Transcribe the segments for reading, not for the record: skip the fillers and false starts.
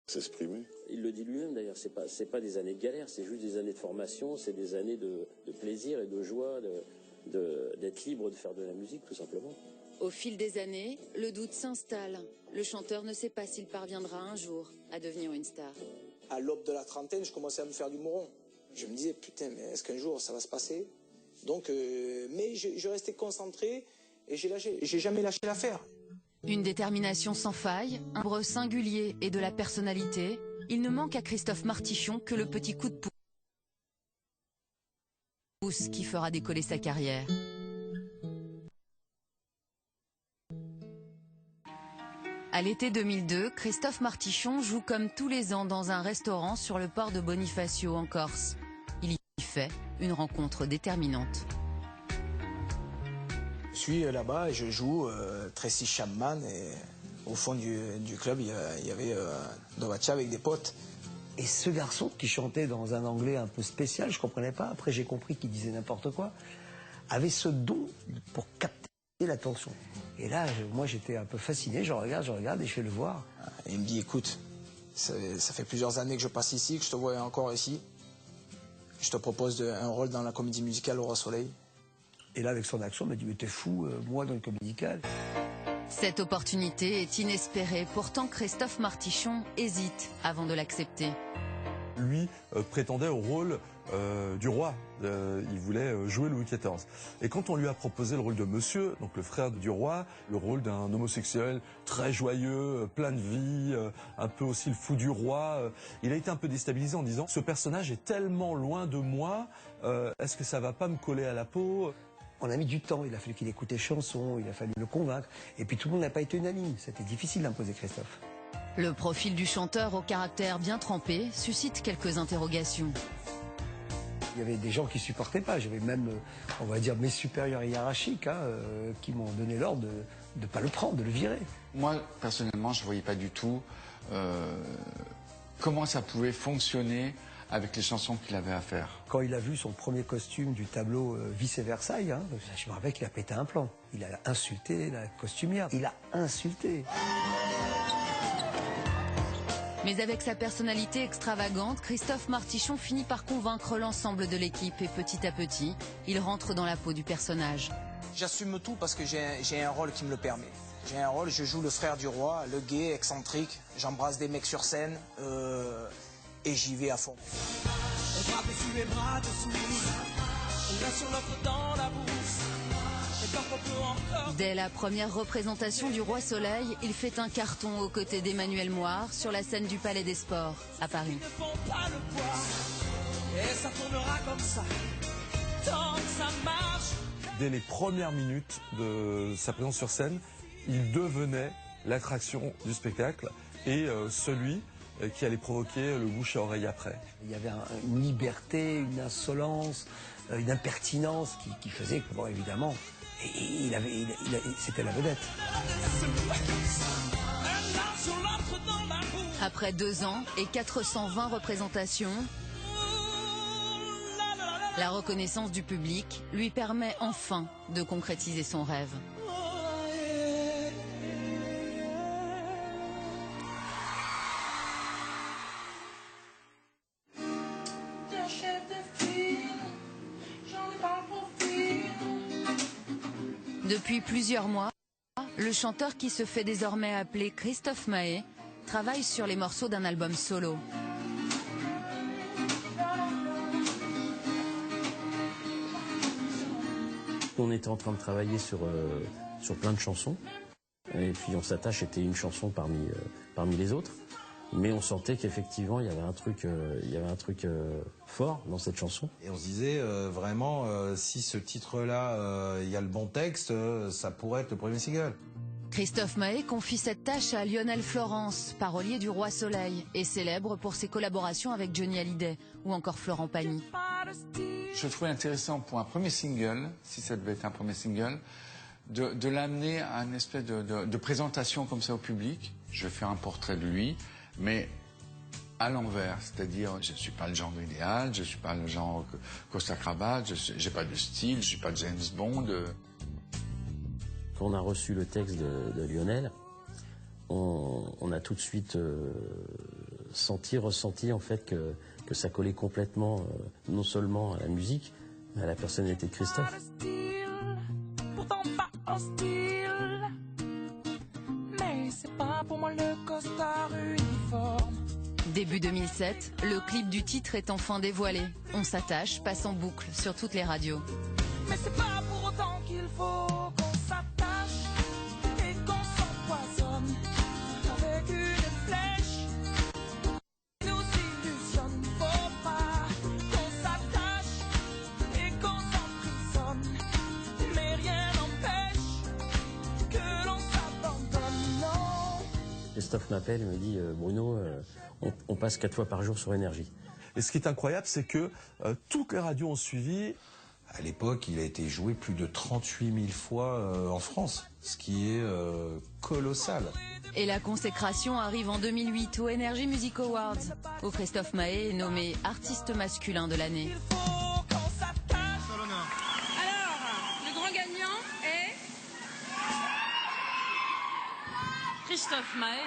S'exprimer. Il le dit lui-même d'ailleurs, c'est pas des années de galère, c'est juste des années de formation, c'est des années de plaisir et de joie, d'être libre de faire de la musique tout simplement. Au fil des années, le doute s'installe. Le chanteur ne sait pas s'il parviendra un jour à devenir une star. À l'aube de la trentaine, je commençais à me faire du mouron. Je me disais, putain, mais est-ce qu'un jour ça va se passer? Donc, mais je restais concentré et j'ai jamais lâché l'affaire. Une détermination sans faille, un timbre singulier et de la personnalité, il ne manque à Christophe Martichon que le petit coup de pouce qui fera décoller sa carrière. À l'été 2002, Christophe Martichon joue comme tous les ans dans un restaurant sur le port de Bonifacio en Corse. Il y fait une rencontre déterminante. Je suis là-bas et je joue Tracy Chapman et au fond du club il y avait Dovacha avec des potes. Et ce garçon qui chantait dans un anglais un peu spécial, je comprenais pas, après j'ai compris qu'il disait n'importe quoi, avait ce don pour capter l'attention. Et là, moi j'étais un peu fasciné, je regarde et je vais le voir. Et il me dit, écoute, ça fait plusieurs années que je passe ici, que je te vois encore ici. Je te propose un rôle dans la comédie musicale Au Roi Soleil. Et là, avec son accent, il m'a dit, mais t'es fou, moi dans le comédie musicale. Cette opportunité est inespérée, pourtant Christophe Martichon hésite avant de l'accepter. Lui prétendait au rôle du roi, il voulait jouer Louis XIV. Et quand on lui a proposé le rôle de Monsieur, donc le frère du roi, le rôle d'un homosexuel très joyeux, plein de vie, un peu aussi le fou du roi, il a été un peu déstabilisé en disant « Ce personnage est tellement loin de moi, est-ce que ça va pas me coller à la peau ?» On a mis du temps, il a fallu qu'il écoute les chansons, il a fallu le convaincre. Et puis tout le monde n'a pas été unanime, c'était difficile d'imposer Christophe. Le profil du chanteur au caractère bien trempé suscite quelques interrogations. Il y avait des gens qui supportaient pas, j'avais même, on va dire, mes supérieurs hiérarchiques qui m'ont donné l'ordre de ne pas le prendre, de le virer. Moi, personnellement, je ne voyais pas du tout comment ça pouvait fonctionner avec les chansons qu'il avait à faire. Quand il a vu son premier costume du tableau Vice et Versailles, je me rappelle qu'il a pété un plomb. Il a insulté la costumière, il a insulté. Mais avec sa personnalité extravagante, Christophe Martichon finit par convaincre l'ensemble de l'équipe et petit à petit, il rentre dans la peau du personnage. J'assume tout parce que j'ai un rôle qui me le permet. J'ai un rôle, je joue le frère du roi, le gay, excentrique, j'embrasse des mecs sur scène et j'y vais à fond. Bras dessus et bras dessous, on a sur l'autre dans la bouche. Dès la première représentation du Roi Soleil, il fait un carton aux côtés d'Emmanuel Moire sur la scène du Palais des Sports à Paris. Dès les premières minutes de sa présence sur scène, il devenait l'attraction du spectacle et celui qui allait provoquer le bouche à oreille après. Il y avait une liberté, une insolence, une impertinence qui faisait que, bon, évidemment, c'était la vedette. Après 2 ans et 420 représentations, la reconnaissance du public lui permet enfin de concrétiser son rêve. Depuis plusieurs mois, le chanteur qui se fait désormais appeler Christophe Mahé travaille sur les morceaux d'un album solo. On était en train de travailler sur plein de chansons, et puis on s'attache, c'était une chanson parmi les autres, mais on sentait qu'effectivement il y avait un truc fort dans cette chanson. Et on se disait vraiment, si ce titre-là, il y a le bon texte, ça pourrait être le premier single. Christophe Mahé confie cette tâche à Lionel Florence, parolier du Roi Soleil, et célèbre pour ses collaborations avec Johnny Hallyday ou encore Florent Pagny. Je trouvais intéressant pour un premier single, si ça devait être un premier single, de l'amener à une espèce de présentation comme ça au public. Je vais faire un portrait de lui, mais à l'envers, c'est-à-dire je ne suis pas le genre idéal, je ne suis pas le genre Costa-Cravate, je n'ai pas de style, je ne suis pas James Bond. Quand on a reçu le texte de Lionel, on a tout de suite ressenti en fait que ça collait complètement, non seulement à la musique, mais à la personnalité de Christophe. Pourtant pas hostile, mais c'est pas pour moi le costard uniforme. Début 2007, le clip du titre est enfin dévoilé. On s'attache, passe en boucle sur toutes les radios. Mais c'est pas pour autant qu'il faut qu'on s'attache et qu'on s'empoisonne avec une flèche qui nous illusionne. Faut pas qu'on s'attache et qu'on s'emprisonne, mais rien n'empêche que l'on s'abandonne. Non. Christophe m'appelle et me dit Bruno, on passe 4 fois par jour sur Énergie. Et ce qui est incroyable, c'est que toutes les radios ont suivi. À l'époque, il a été joué plus de 38 000 fois en France, ce qui est colossal. Et la consécration arrive en 2008 aux Energy Music Awards, où Christophe Maé est nommé artiste masculin de l'année. Faut qu'on s'attache. Alors, le grand gagnant est Christophe Maé.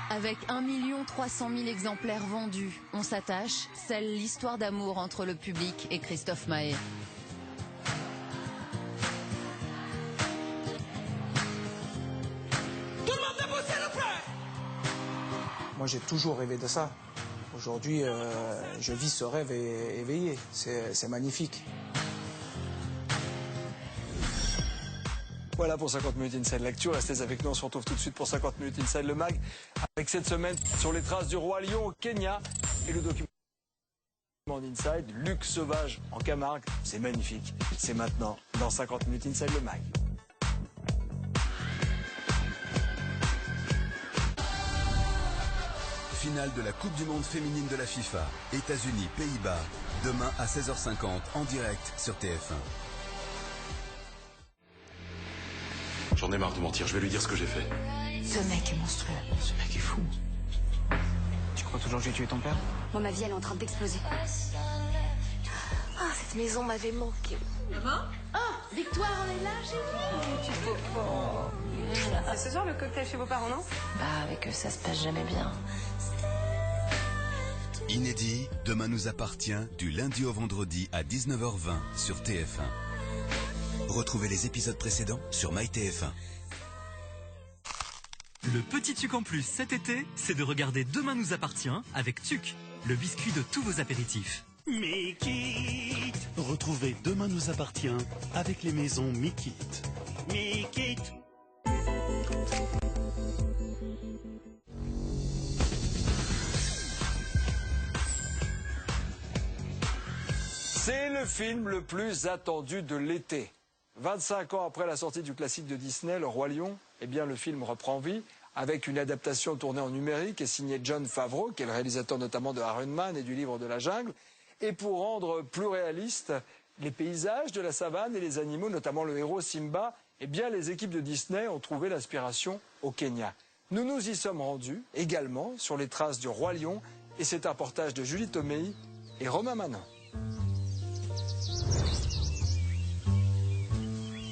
Avec 1 300 000 exemplaires vendus, On s'attache, scelle l'histoire d'amour entre le public et Christophe Maé. Tout le monde debout, s'il vous plaît. Moi, j'ai toujours rêvé de ça. Aujourd'hui, je vis ce rêve éveillé. C'est magnifique. Voilà pour 50 minutes Inside L'actu. Restez avec nous, on se retrouve tout de suite pour 50 minutes Inside le Mag, avec cette semaine sur les traces du roi lion au Kenya et le document Inside, Luc Sauvage en Camargue. C'est magnifique. C'est maintenant dans 50 minutes Inside le Mag. Finale de la Coupe du Monde féminine de la FIFA. États-Unis, Pays-Bas. Demain à 16h50 en direct sur TF1. J'en ai marre de mentir, je vais lui dire ce que j'ai fait. Ce mec est monstrueux. Ce mec est fou. Tu crois toujours que j'ai tué ton père? Moi, ma vie, elle est en train d'exploser. Ah, cette maison m'avait manqué. Maman? Oh, Victoire, on est là chez vous. Tu peux pas. C'est ce soir le cocktail chez vos parents, non? Bah, avec eux, ça se passe jamais bien. Inédit, Demain nous appartient, du lundi au vendredi à 19h20 sur TF1. Retrouvez les épisodes précédents sur MyTF1. Le petit TUC en plus cet été, c'est de regarder Demain nous appartient avec TUC, le biscuit de tous vos apéritifs. Mikit. Retrouvez Demain nous appartient avec les maisons Mikit. Mikit. C'est le film le plus attendu de l'été. 25 ans après la sortie du classique de Disney, Le Roi Lion, eh bien le film reprend vie avec une adaptation tournée en numérique et signée Jon Favreau, qui est le réalisateur notamment de Iron Man et du Livre de la Jungle. Et pour rendre plus réalistes les paysages de la savane et les animaux, notamment le héros Simba, eh bien les équipes de Disney ont trouvé l'inspiration au Kenya. Nous nous y sommes rendus également sur les traces du Roi Lion, et c'est un reportage de Julie Tomei et Romain Manon.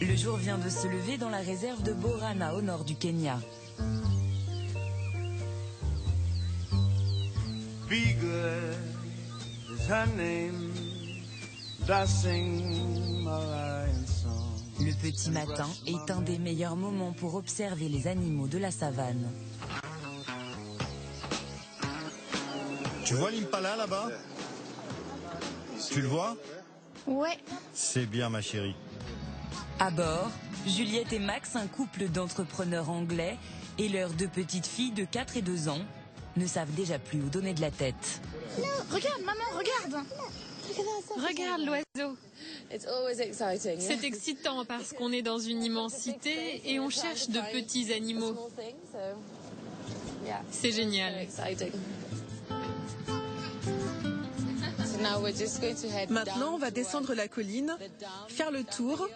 Le jour vient de se lever dans la réserve de Borana au nord du Kenya. Be good is her name, dancing my lion song. Le petit matin est un des meilleurs moments pour observer les animaux de la savane. Tu vois l'impala là-bas? Tu le vois? Ouais. C'est bien ma chérie. À bord, Juliette et Max, un couple d'entrepreneurs anglais, et leurs 2 petites filles de 4 et 2 ans, ne savent déjà plus où donner de la tête. Non, regarde, maman, regarde. Regarde l'oiseau. C'est C'est excitant parce qu'on est dans une immensité et on cherche de petits animaux. C'est génial. Maintenant, on va descendre la colline, faire le tour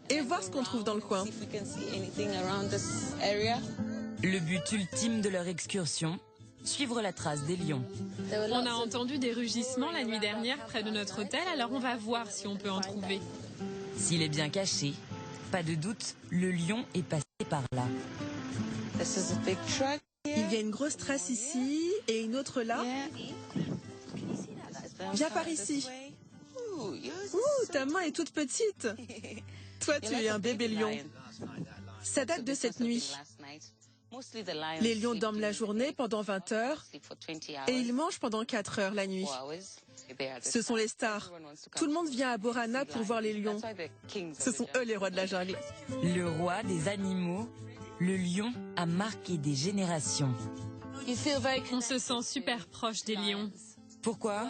et voir ce qu'on trouve dans le coin. Le but ultime de leur excursion, suivre la trace des lions. On a entendu des rugissements la nuit dernière près de notre hôtel, alors on va voir si on peut en trouver. S'il est bien caché, pas de doute, le lion est passé par là. Il y a une grosse trace ici et une autre là. Viens par ici. Ouh, ta main est toute petite. Toi, tu es un bébé lion. Ça date de cette nuit. Les lions dorment la journée pendant 20 heures et ils mangent pendant 4 heures la nuit. Ce sont les stars. Tout le monde vient à Borana pour voir les lions. Ce sont eux les rois de la jungle. Le roi des animaux, le lion a marqué des générations. On se sent super proche des lions. Pourquoi ?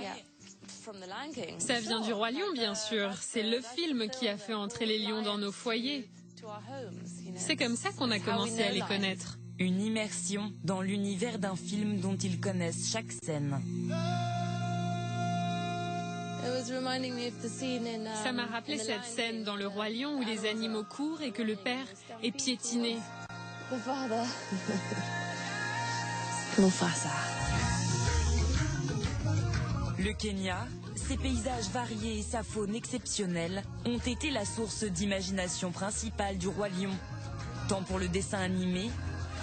Ça vient du Roi Lion, bien sûr. C'est le film qui a fait entrer les lions dans nos foyers. C'est comme ça qu'on a commencé à les connaître. Une immersion dans l'univers d'un film dont ils connaissent chaque scène. Ça m'a rappelé cette scène dans Le Roi Lion où les animaux courent et que le père est piétiné. Le Kenya, ses paysages variés et sa faune exceptionnelle ont été la source d'imagination principale du Roi Lion, tant pour le dessin animé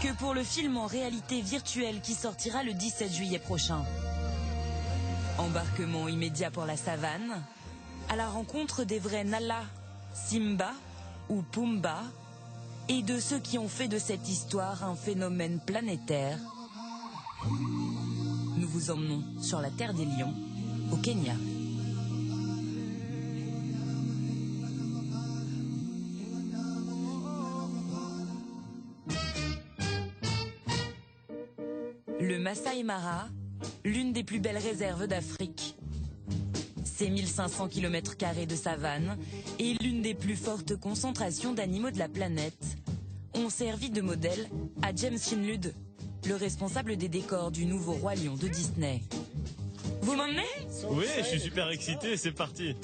que pour le film en réalité virtuelle qui sortira le 17 juillet prochain. Embarquement immédiat pour la savane, à la rencontre des vrais Nala, Simba ou Pumba, et de ceux qui ont fait de cette histoire un phénomène planétaire. Nous vous emmenons sur la terre des lions, au Kenya. Le Masai Mara, l'une des plus belles réserves d'Afrique. Ses 1500 km² de savane et l'une des plus fortes concentrations d'animaux de la planète ont servi de modèle à James Shinlud, le responsable des décors du nouveau Roi Lion de Disney. Vous m'emmenez ? Oui, je suis super excité, c'est parti.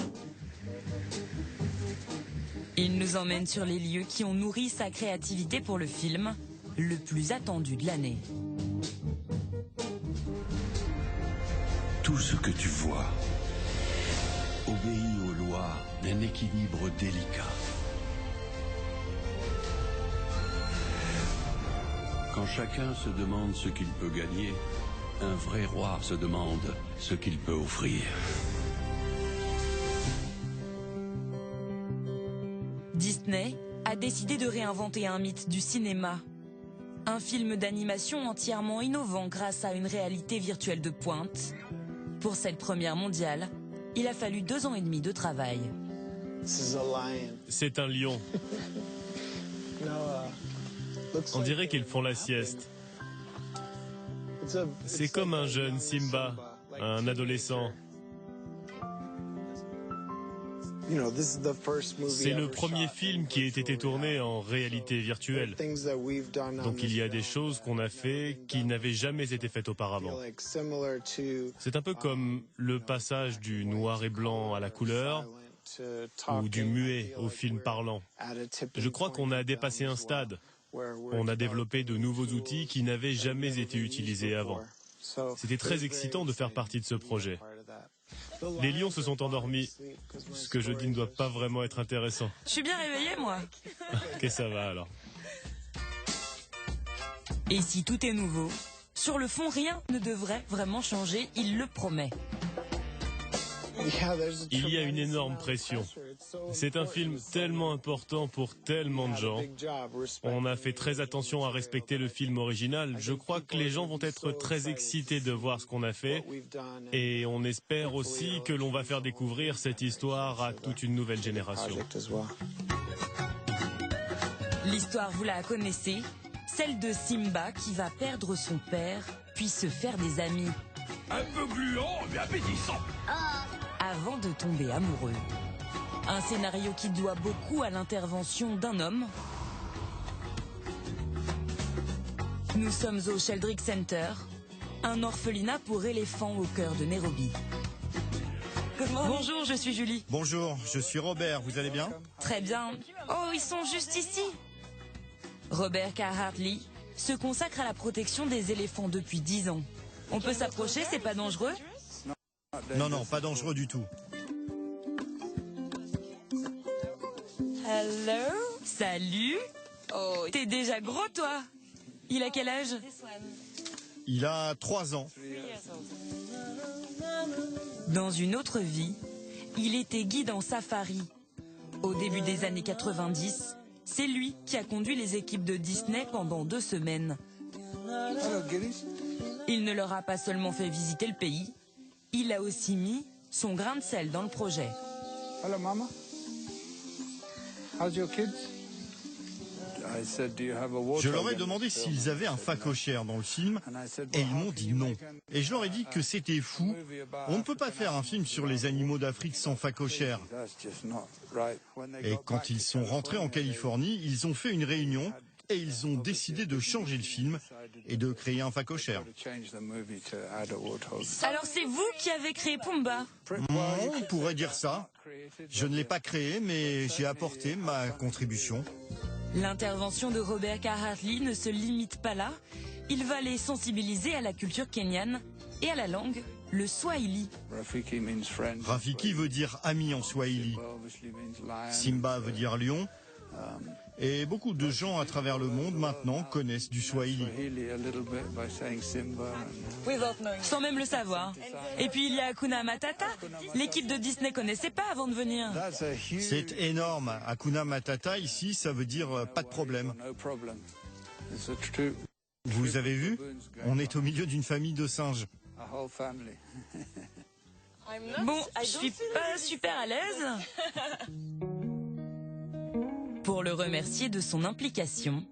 Il nous emmène sur les lieux qui ont nourri sa créativité pour le film, le plus attendu de l'année. Tout ce que tu vois obéit aux lois d'un équilibre délicat. Quand chacun se demande ce qu'il peut gagner, un vrai roi se demande ce qu'il peut offrir. Disney a décidé de réinventer un mythe du cinéma. Un film d'animation entièrement innovant grâce à une réalité virtuelle de pointe. Pour cette première mondiale, il a fallu 2 ans et demi de travail. C'est un lion. On dirait qu'ils font la sieste. C'est comme un jeune Simba, un adolescent. C'est le premier film qui a été tourné en réalité virtuelle. Donc il y a des choses qu'on a fait qui n'avaient jamais été faites auparavant. C'est un peu comme le passage du noir et blanc à la couleur ou du muet au film parlant. Je crois qu'on a dépassé un stade. On a développé de nouveaux outils qui n'avaient jamais été utilisés avant. C'était très excitant de faire partie de ce projet. Les lions se sont endormis. Ce que je dis ne doit pas vraiment être intéressant. Je suis bien réveillée, moi. Ok, ça va alors. Et si tout est nouveau, sur le fond, rien ne devrait vraiment changer, il le promet. Il y a une énorme pression. C'est un film tellement important pour tellement de gens. On a fait très attention à respecter le film original. Je crois que les gens vont être très excités de voir ce qu'on a fait. Et on espère aussi que l'on va faire découvrir cette histoire à toute une nouvelle génération. L'histoire, vous la connaissez, celle de Simba qui va perdre son père, puis se faire des amis. Un peu gluant, mais appétissant. Avant de tomber amoureux. Un scénario qui doit beaucoup à l'intervention d'un homme. Nous sommes au Sheldrick Center, un orphelinat pour éléphants au cœur de Nairobi. Bonjour, je suis Julie. Bonjour, je suis Robert, vous allez bien? Très bien. Oh, ils sont juste ici. Robert Carr-Hartley se consacre à la protection des éléphants depuis 10 ans. On peut s'approcher, c'est pas dangereux? Non, non, pas dangereux du tout. Hello? Salut? Oh, t'es déjà gros, toi? Il a quel âge? Il a 3 ans. Dans une autre vie, il était guide en safari. Au début des années 90, c'est lui qui a conduit les équipes de Disney pendant 2 semaines. Il ne leur a pas seulement fait visiter le pays, il a aussi mis son grain de sel dans le projet. Hello, Mama. How's your kids? Je leur ai demandé s'ils avaient un phacochère dans le film et ils m'ont dit non. Et je leur ai dit que c'était fou. On ne peut pas faire un film sur les animaux d'Afrique sans phacochère. Et quand ils sont rentrés en Californie, ils ont fait une réunion et ils ont décidé de changer le film et de créer un phacochère. Alors c'est vous qui avez créé Pumba? On pourrait dire ça. Je ne l'ai pas créé, mais j'ai apporté ma contribution. L'intervention de Robert Carr-Hartley ne se limite pas là. Il va les sensibiliser à la culture kenyane et à la langue, le swahili. Rafiki veut dire ami en swahili. Simba veut dire lion. Et beaucoup de gens à travers le monde maintenant connaissent du swahili. Sans même le savoir. Et puis il y a Hakuna Matata. L'équipe de Disney connaissait pas avant de venir. C'est énorme. Hakuna Matata, ici, ça veut dire pas de problème. Vous avez vu? On est au milieu d'une famille de singes. Bon, je suis pas super à l'aise. Pour le remercier de son implication,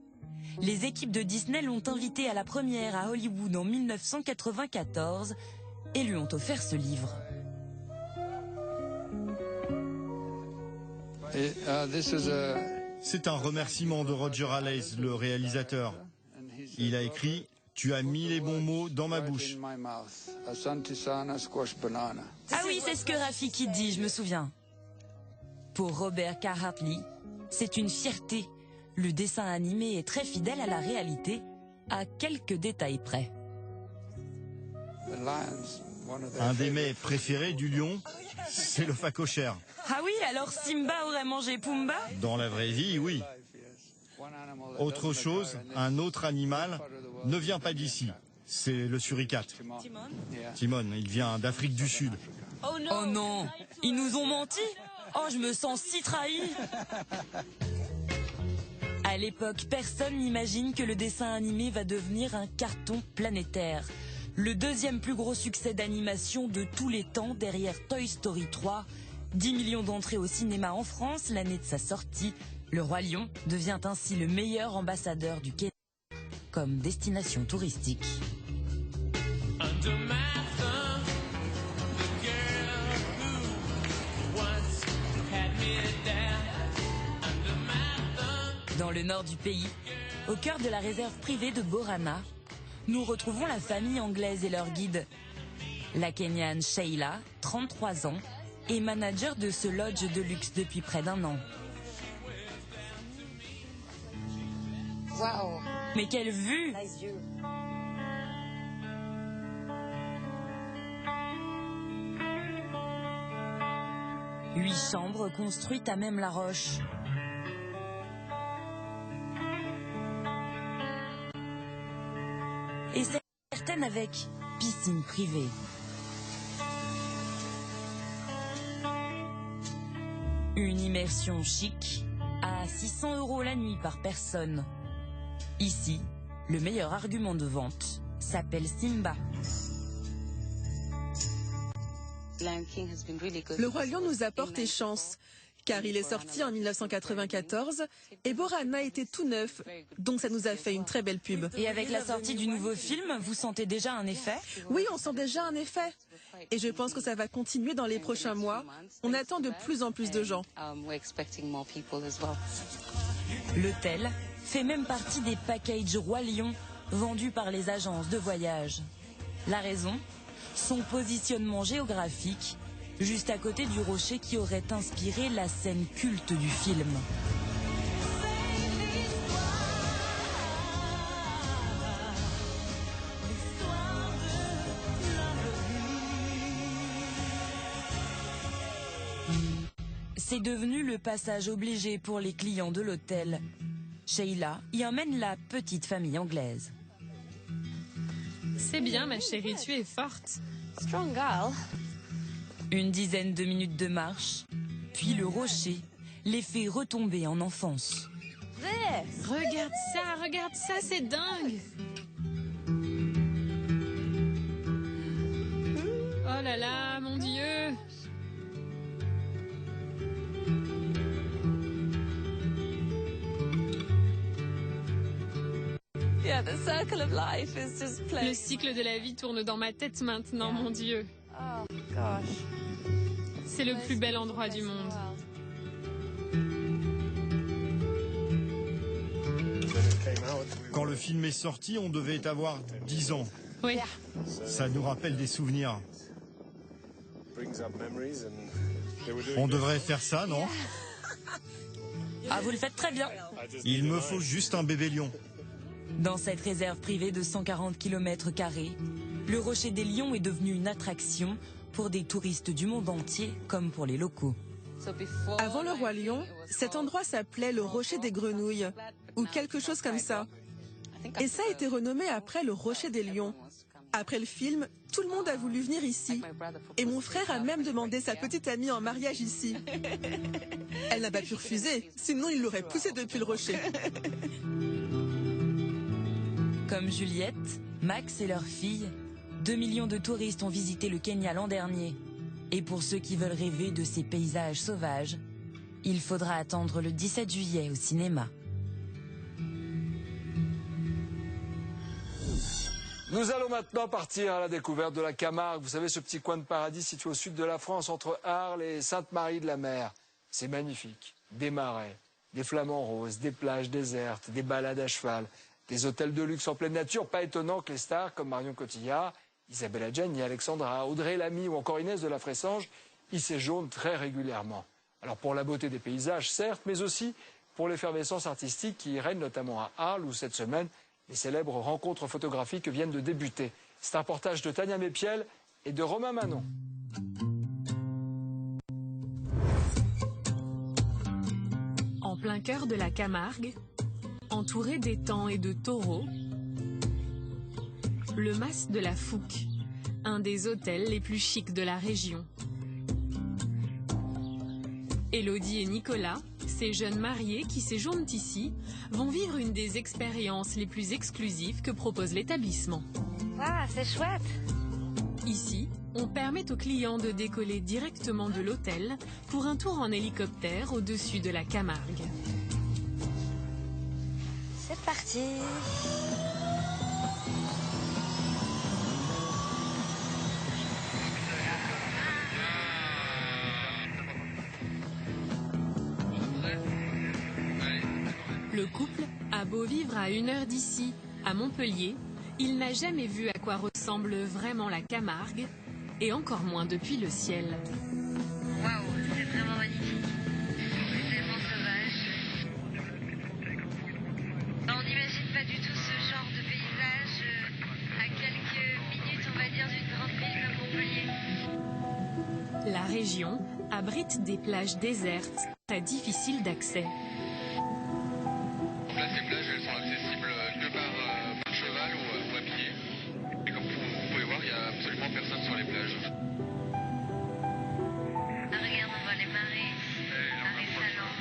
les équipes de Disney l'ont invité à la première à Hollywood en 1994 et lui ont offert ce livre. C'est un remerciement de Roger Allais, le réalisateur. Il a écrit « Tu as mis les bons mots dans ma bouche ». Ah oui, c'est ce que Rafiki dit, je me souviens. Pour Robert Carr-Hartley, c'est une fierté. Le dessin animé est très fidèle à la réalité, à quelques détails près. Un des mets préférés du lion, c'est le phacochère. Ah oui, alors Simba aurait mangé Pumba? Dans la vraie vie, oui. Autre chose, un autre animal ne vient pas d'ici. C'est le suricate. Timon, il vient d'Afrique du Sud. Oh non, ils nous ont menti? Oh, je me sens si trahi. À l'époque, personne n'imagine que le dessin animé va devenir un carton planétaire. Le deuxième plus gros succès d'animation de tous les temps derrière Toy Story 3. 10 millions d'entrées au cinéma en France l'année de sa sortie. Le Roi Lion devient ainsi le meilleur ambassadeur du Kenya comme destination touristique. Dans le nord du pays, au cœur de la réserve privée de Borana, nous retrouvons la famille anglaise et leur guide. La Kenyane Sheila, 33 ans, est manager de ce lodge de luxe depuis près d'1 an. Wow. Mais quelle vue! Huit chambres construites à même la roche. Et certaines avec piscine privée. Une immersion chic à 600 € la nuit par personne. Ici, le meilleur argument de vente s'appelle Simba. Le Roi Lion nous a porté chance, car il est sorti en 1994 et Borana était tout neuf, donc ça nous a fait une très belle pub. Et avec la sortie du nouveau film, vous sentez déjà un effet? Oui, on sent déjà un effet. Et je pense que ça va continuer dans les prochains mois. On attend de plus en plus de gens. L'hôtel fait même partie des packages Roi Lion vendus par les agences de voyage. La raison? Son positionnement géographique, juste à côté du rocher qui aurait inspiré la scène culte du film. C'est devenu le passage obligé pour les clients de l'hôtel. Sheila y emmène la petite famille anglaise. C'est bien, ma chérie, tu es forte. Strong girl. Une dizaine de minutes de marche, puis le rocher les fait retomber en enfance. Regarde ça, c'est dingue. Oh là là, mon Dieu. Yeah, the circle of life is just playing. Le cycle de la vie tourne dans ma tête maintenant, mon Dieu. Oh gosh. C'est le plus bel endroit du monde. Quand le film est sorti, on devait avoir 10 ans. Oui. Ça nous rappelle des souvenirs. On devrait faire ça, non? Ah, vous le faites très bien. Il me faut juste un bébé lion. Dans cette réserve privée de 140 km², le Rocher des Lions est devenu une attraction pour des touristes du monde entier comme pour les locaux. Avant le Roi Lion, cet endroit s'appelait le Rocher des Grenouilles, ou quelque chose comme ça. Et ça a été renommé après le Rocher des Lions. Après le film, tout le monde a voulu venir ici. Et mon frère a même demandé sa petite amie en mariage ici. Elle n'a pas pu refuser, sinon il l'aurait poussée depuis le rocher. Comme Juliette, Max et leur fille, 2 millions de touristes ont visité le Kenya l'an dernier. Et pour ceux qui veulent rêver de ces paysages sauvages, il faudra attendre le 17 juillet au cinéma. Nous allons maintenant partir à la découverte de la Camargue. Vous savez, ce petit coin de paradis situé au sud de la France, entre Arles et Sainte-Marie-de-la-Mer. C'est magnifique. Des marais, des flamants roses, des plages désertes, des balades à cheval, des hôtels de luxe en pleine nature. Pas étonnant que les stars comme Marion Cotillard, Isabelle Adjani, Alexandra, Audrey Lamy ou encore Inès de la Fressange y séjournent très régulièrement. Alors pour la beauté des paysages, certes, mais aussi pour l'effervescence artistique qui y règne notamment à Arles, où cette semaine, les célèbres rencontres photographiques viennent de débuter. C'est un reportage de Tania Mépiel et de Romain Manon. En plein cœur de la Camargue, entouré d'étangs et de taureaux, le Mas de la Fouque, un des hôtels les plus chics de la région. Élodie et Nicolas, ces jeunes mariés qui séjournent ici, vont vivre une des expériences les plus exclusives que propose l'établissement. Waouh, c'est chouette. Ici, on permet aux clients de décoller directement de l'hôtel pour un tour en hélicoptère au-dessus de la Camargue. C'est parti. Le couple a beau vivre à 1 heure d'ici, à Montpellier, il n'a jamais vu à quoi ressemble vraiment la Camargue, et encore moins depuis le ciel. Waouh, c'est vraiment magnifique. C'est tellement sauvage. On n'imagine pas du tout ce genre de paysage à quelques minutes, on va dire, d'une grande ville comme Montpellier. La région abrite des plages désertes, très difficiles d'accès. Là, ces plages, elles sont accessibles que par cheval ou à pied. Et comme vous pouvez voir, il n'y a absolument personne sur les plages. Ah, regarde, on voit les marées. Marées salantes.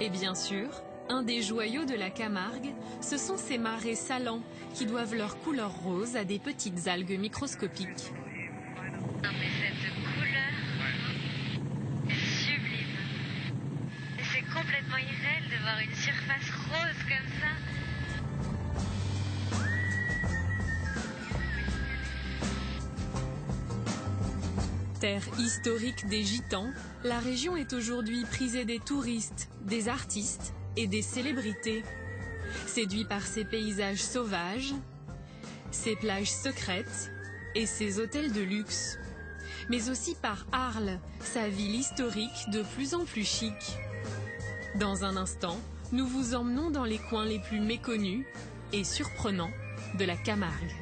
Et bien sûr, un des joyaux de la Camargue, ce sont ces marais salants qui doivent leur couleur rose à des petites algues microscopiques. Non, mais cette couleur est sublime. Et c'est complètement irréel de voir une surface rose comme ça. Terre historique des Gitans, la région est aujourd'hui prisée des touristes, des artistes et des célébrités. Séduits par ses paysages sauvages, ses plages secrètes et ses hôtels de luxe. Mais aussi par Arles, sa ville historique de plus en plus chic. Dans un instant, nous vous emmenons dans les coins les plus méconnus et surprenants de la Camargue.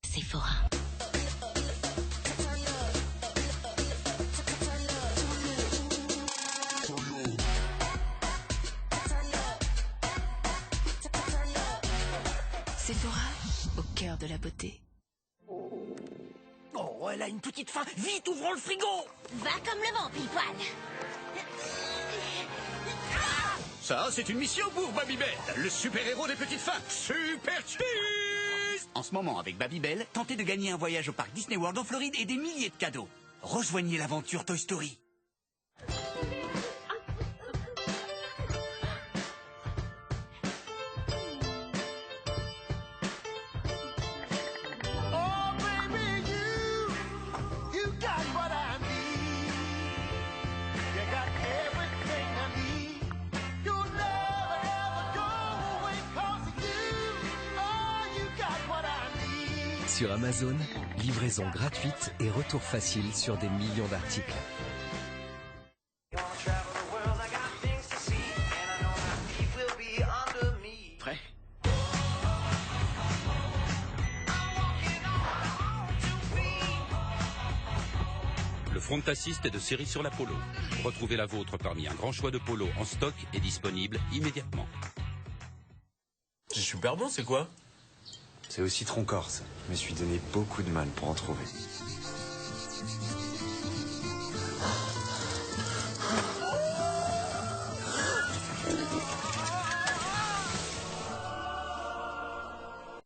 Sephora. Sephora, au cœur de la beauté. Oh, elle a une petite faim. Vite, ouvrons le frigo. Va comme le vent, pile-poil. Ça, c'est une mission pour Babybel, le super-héros des petites fans. Super cheese. En ce moment, avec Babybel, tentez de gagner un voyage au parc Disney World en Floride et des milliers de cadeaux. Rejoignez l'aventure Toy Story. Sur Amazon, livraison gratuite et retour facile sur des millions d'articles. Prêt ? Le front assist est de série sur la Polo. Retrouvez la vôtre parmi un grand choix de polos en stock et disponible immédiatement. C'est super bon, c'est quoi ? C'est au citron corse. Je me suis donné beaucoup de mal pour en trouver.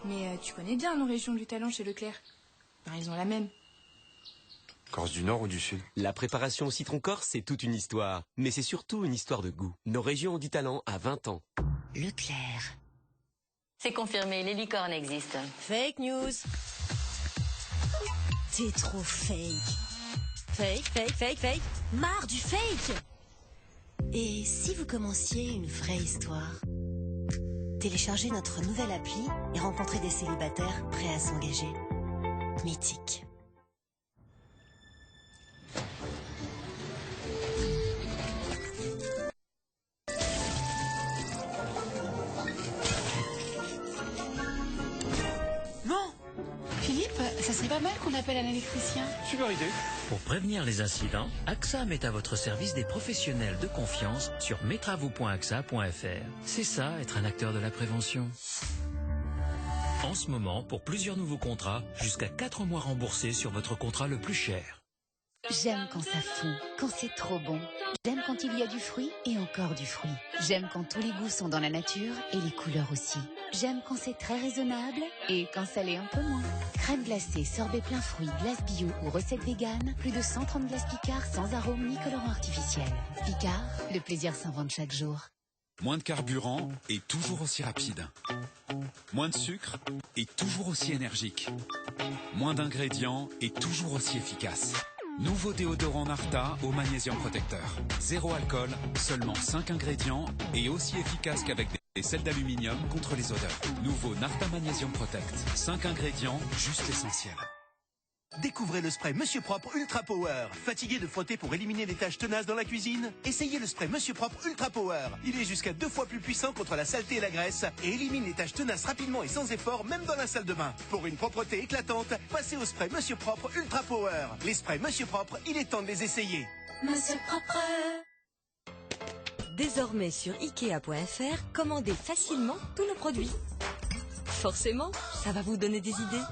Mais tu connais bien nos régions du talent chez Leclerc. Ben, ils ont la même. Corse du Nord ou du Sud? La préparation au citron corse, c'est toute une histoire. Mais c'est surtout une histoire de goût. Nos régions ont du talent à 20 ans. Leclerc. C'est confirmé, les licornes existent. Fake news. T'es trop fake. Fake. Marre du fake. Et si vous commenciez une vraie histoire? Téléchargez notre nouvelle appli et rencontrez des célibataires prêts à s'engager. Mythique. Ça serait pas mal qu'on appelle un électricien. Super idée. Pour prévenir les incidents, AXA met à votre service des professionnels de confiance sur metravou.axa.fr. C'est ça, être un acteur de la prévention. En ce moment, pour plusieurs nouveaux contrats, jusqu'à 4 mois remboursés sur votre contrat le plus cher. J'aime quand ça fond, quand c'est trop bon. J'aime quand il y a du fruit et encore du fruit. J'aime quand tous les goûts sont dans la nature et les couleurs aussi. J'aime quand c'est très raisonnable et quand ça l'est un peu moins. Crème glacée, sorbet plein fruits, glace bio ou recette végane. Plus de 130 glaces Picard sans arôme ni colorant artificiel. Picard, le plaisir s'invente chaque jour. Moins de carburant et toujours aussi rapide. Moins de sucre et toujours aussi énergique. Moins d'ingrédients et toujours aussi efficace. Nouveau déodorant Narta au magnésium protecteur. 0 alcool, seulement 5 ingrédients et aussi efficace qu'avec des sels d'aluminium contre les odeurs. Nouveau Narta Magnésium Protect. 5 ingrédients, juste l'essentiel. Découvrez le spray Monsieur Propre Ultra Power. Fatigué de frotter pour éliminer des taches tenaces dans la cuisine? Essayez le spray Monsieur Propre Ultra Power. Il est jusqu'à 2 fois plus puissant contre la saleté et la graisse et élimine les taches tenaces rapidement et sans effort, même dans la salle de bain. Pour une propreté éclatante, passez au spray Monsieur Propre Ultra Power. Les sprays Monsieur Propre, il est temps de les essayer. Monsieur Propre. Désormais sur Ikea.fr, commandez facilement tous nos produits. Forcément, ça va vous donner des idées.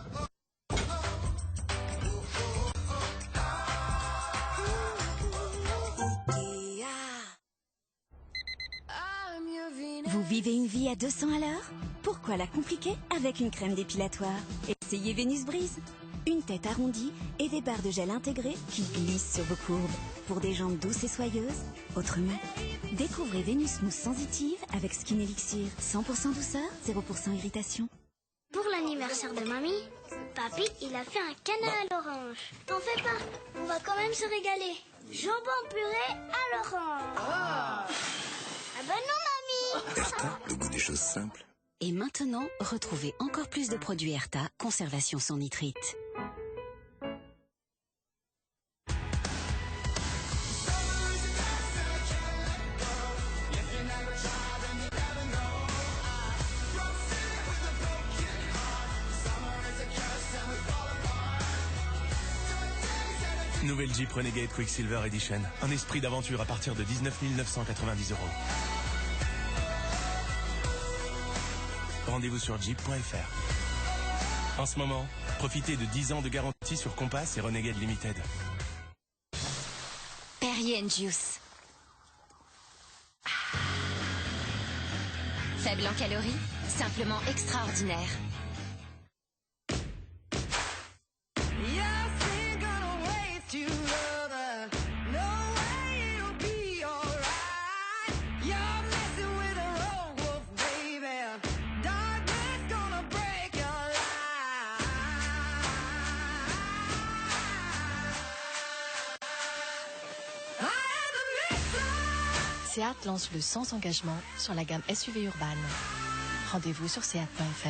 Vous vivez une vie à 200 à l'heure? Pourquoi la compliquer avec une crème dépilatoire? Essayez Vénus Brise. Une tête arrondie et des barres de gel intégrées qui glissent sur vos courbes. Pour des jambes douces et soyeuses, autrement. Découvrez Vénus Smooth Sensitive avec Skin Elixir. 100% douceur, 0% irritation. Pour l'anniversaire de mamie, papy, il a fait un canard à l'orange. T'en fais pas, on va quand même se régaler. Jambon purée à l'orange. Ah bah non, mamie. Erta, le goût des choses simples. Et maintenant, retrouvez encore plus de produits Erta, conservation sans nitrite. Nouvelle Jeep Renegade Quicksilver Edition. Un esprit d'aventure à partir de 19 990 €. Rendez-vous sur jeep.fr. En ce moment, profitez de 10 ans de garantie sur Compass et Renegade Limited. Perrier & Juice. Faible en calories, simplement extraordinaire. Seat lance le sans engagement sur la gamme SUV urbaine. Rendez-vous sur seat.fr.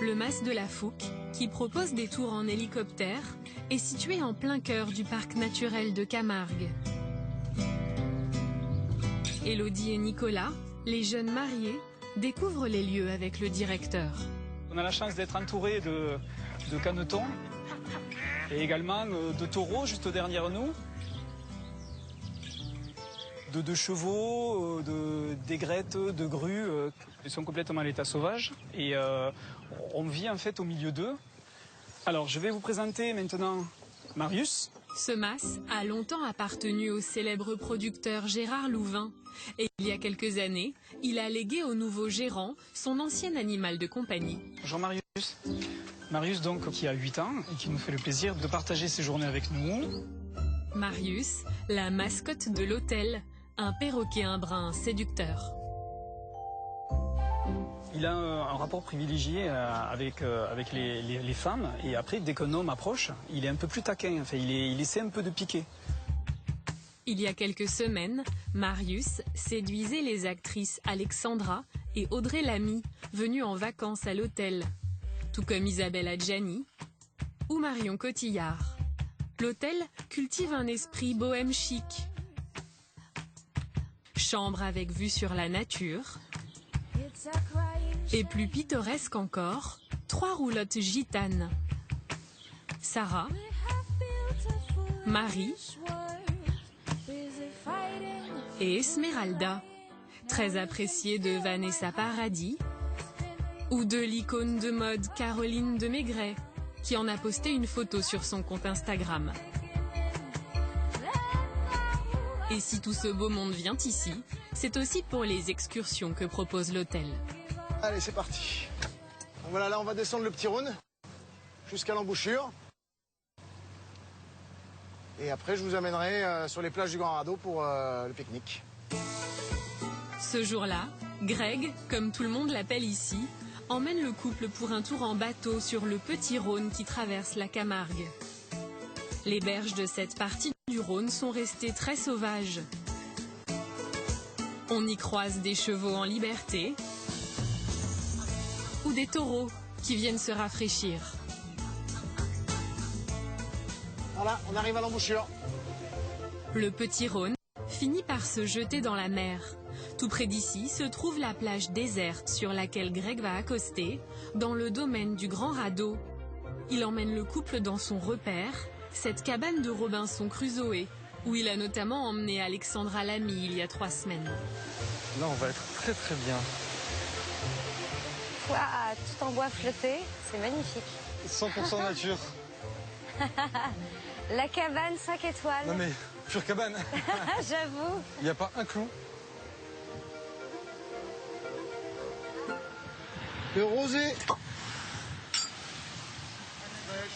Le Mas de la Fouque, qui propose des tours en hélicoptère, est situé en plein cœur du parc naturel de Camargue. Élodie et Nicolas, les jeunes mariés, découvrent les lieux avec le directeur. On a la chance d'être entouré de canetons et également de taureaux juste derrière nous, de chevaux, d'aigrettes, de grues. Ils sont complètement à l'état sauvage et on vit en fait au milieu d'eux. Alors je vais vous présenter maintenant Marius. Ce mas a longtemps appartenu au célèbre producteur Gérard Louvain. Et il y a quelques années, il a légué au nouveau gérant son ancien animal de compagnie. Jean-Marius. Marius donc qui a 8 ans et qui nous fait le plaisir de partager ses journées avec nous. Marius, la mascotte de l'hôtel, un perroquet brun séducteur. Il a un rapport privilégié avec les femmes et après dès qu'un homme approche, il est un peu plus taquin, enfin, il essaie un peu de piquer. Il y a quelques semaines, Marius séduisait les actrices Alexandra et Audrey Lamy, venues en vacances à l'hôtel, tout comme Isabelle Adjani ou Marion Cotillard. L'hôtel cultive un esprit bohème chic. Chambre avec vue sur la nature. Et plus pittoresque encore, 3 roulottes gitanes. Sarah, Marie et Esmeralda, très appréciée de Vanessa Paradis, ou de l'icône de mode Caroline de Maigret, qui en a posté une photo sur son compte Instagram. Et si tout ce beau monde vient ici, c'est aussi pour les excursions que propose l'hôtel. Allez, c'est parti. Donc voilà, là on va descendre le petit Rhône jusqu'à l'embouchure. Et après, je vous amènerai sur les plages du Grand Radeau pour le pique-nique. Ce jour-là, Greg, comme tout le monde l'appelle ici, emmène le couple pour un tour en bateau sur le petit Rhône qui traverse la Camargue. Les berges de cette partie du Rhône sont restées très sauvages. On y croise des chevaux en liberté ou des taureaux qui viennent se rafraîchir. Voilà, on arrive à l'embouchure. Le petit Rhône finit par se jeter dans la mer. Tout près d'ici se trouve la plage déserte sur laquelle Greg va accoster, dans le domaine du Grand Radeau. Il emmène le couple dans son repère, cette cabane de Robinson Crusoe, où il a notamment emmené Alexandra Lamy il y a 3 semaines. Là, on va être très très bien. Ouah, tout en bois flotté, c'est magnifique. 100% nature. La cabane 5 étoiles. Non mais, pure cabane. J'avoue. Il n'y a pas un clou. Le rosé.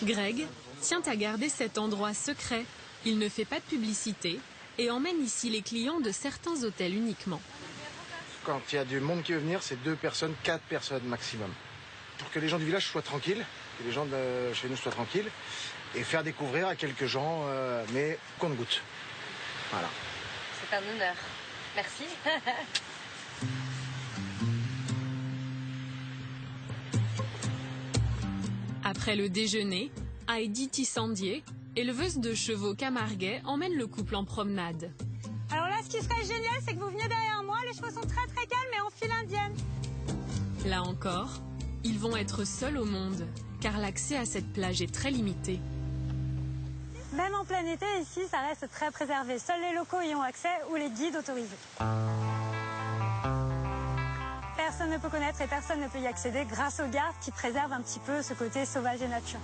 Greg tient à garder cet endroit secret. Il ne fait pas de publicité et emmène ici les clients de certains hôtels uniquement. Quand il y a du monde qui veut venir, c'est 2 personnes, 4 personnes maximum. Pour que les gens du village soient tranquilles, que les gens de chez nous soient tranquilles, et faire découvrir à quelques gens, mais qu'on goûte. Voilà. C'est un honneur. Merci. Après le déjeuner, Heidi Tissandier, éleveuse de chevaux camarguais, emmène le couple en promenade. Alors là, ce qui serait génial, c'est que vous veniez derrière moi. Les chevaux sont très calmes et en file indienne. Là encore, ils vont être seuls au monde. car l'accès à cette plage est très limité. Même en plein été, ici, ça reste très préservé. Seuls les locaux y ont accès ou les guides autorisés. Personne ne peut connaître et personne ne peut y accéder grâce aux gardes qui préservent un petit peu ce côté sauvage et nature.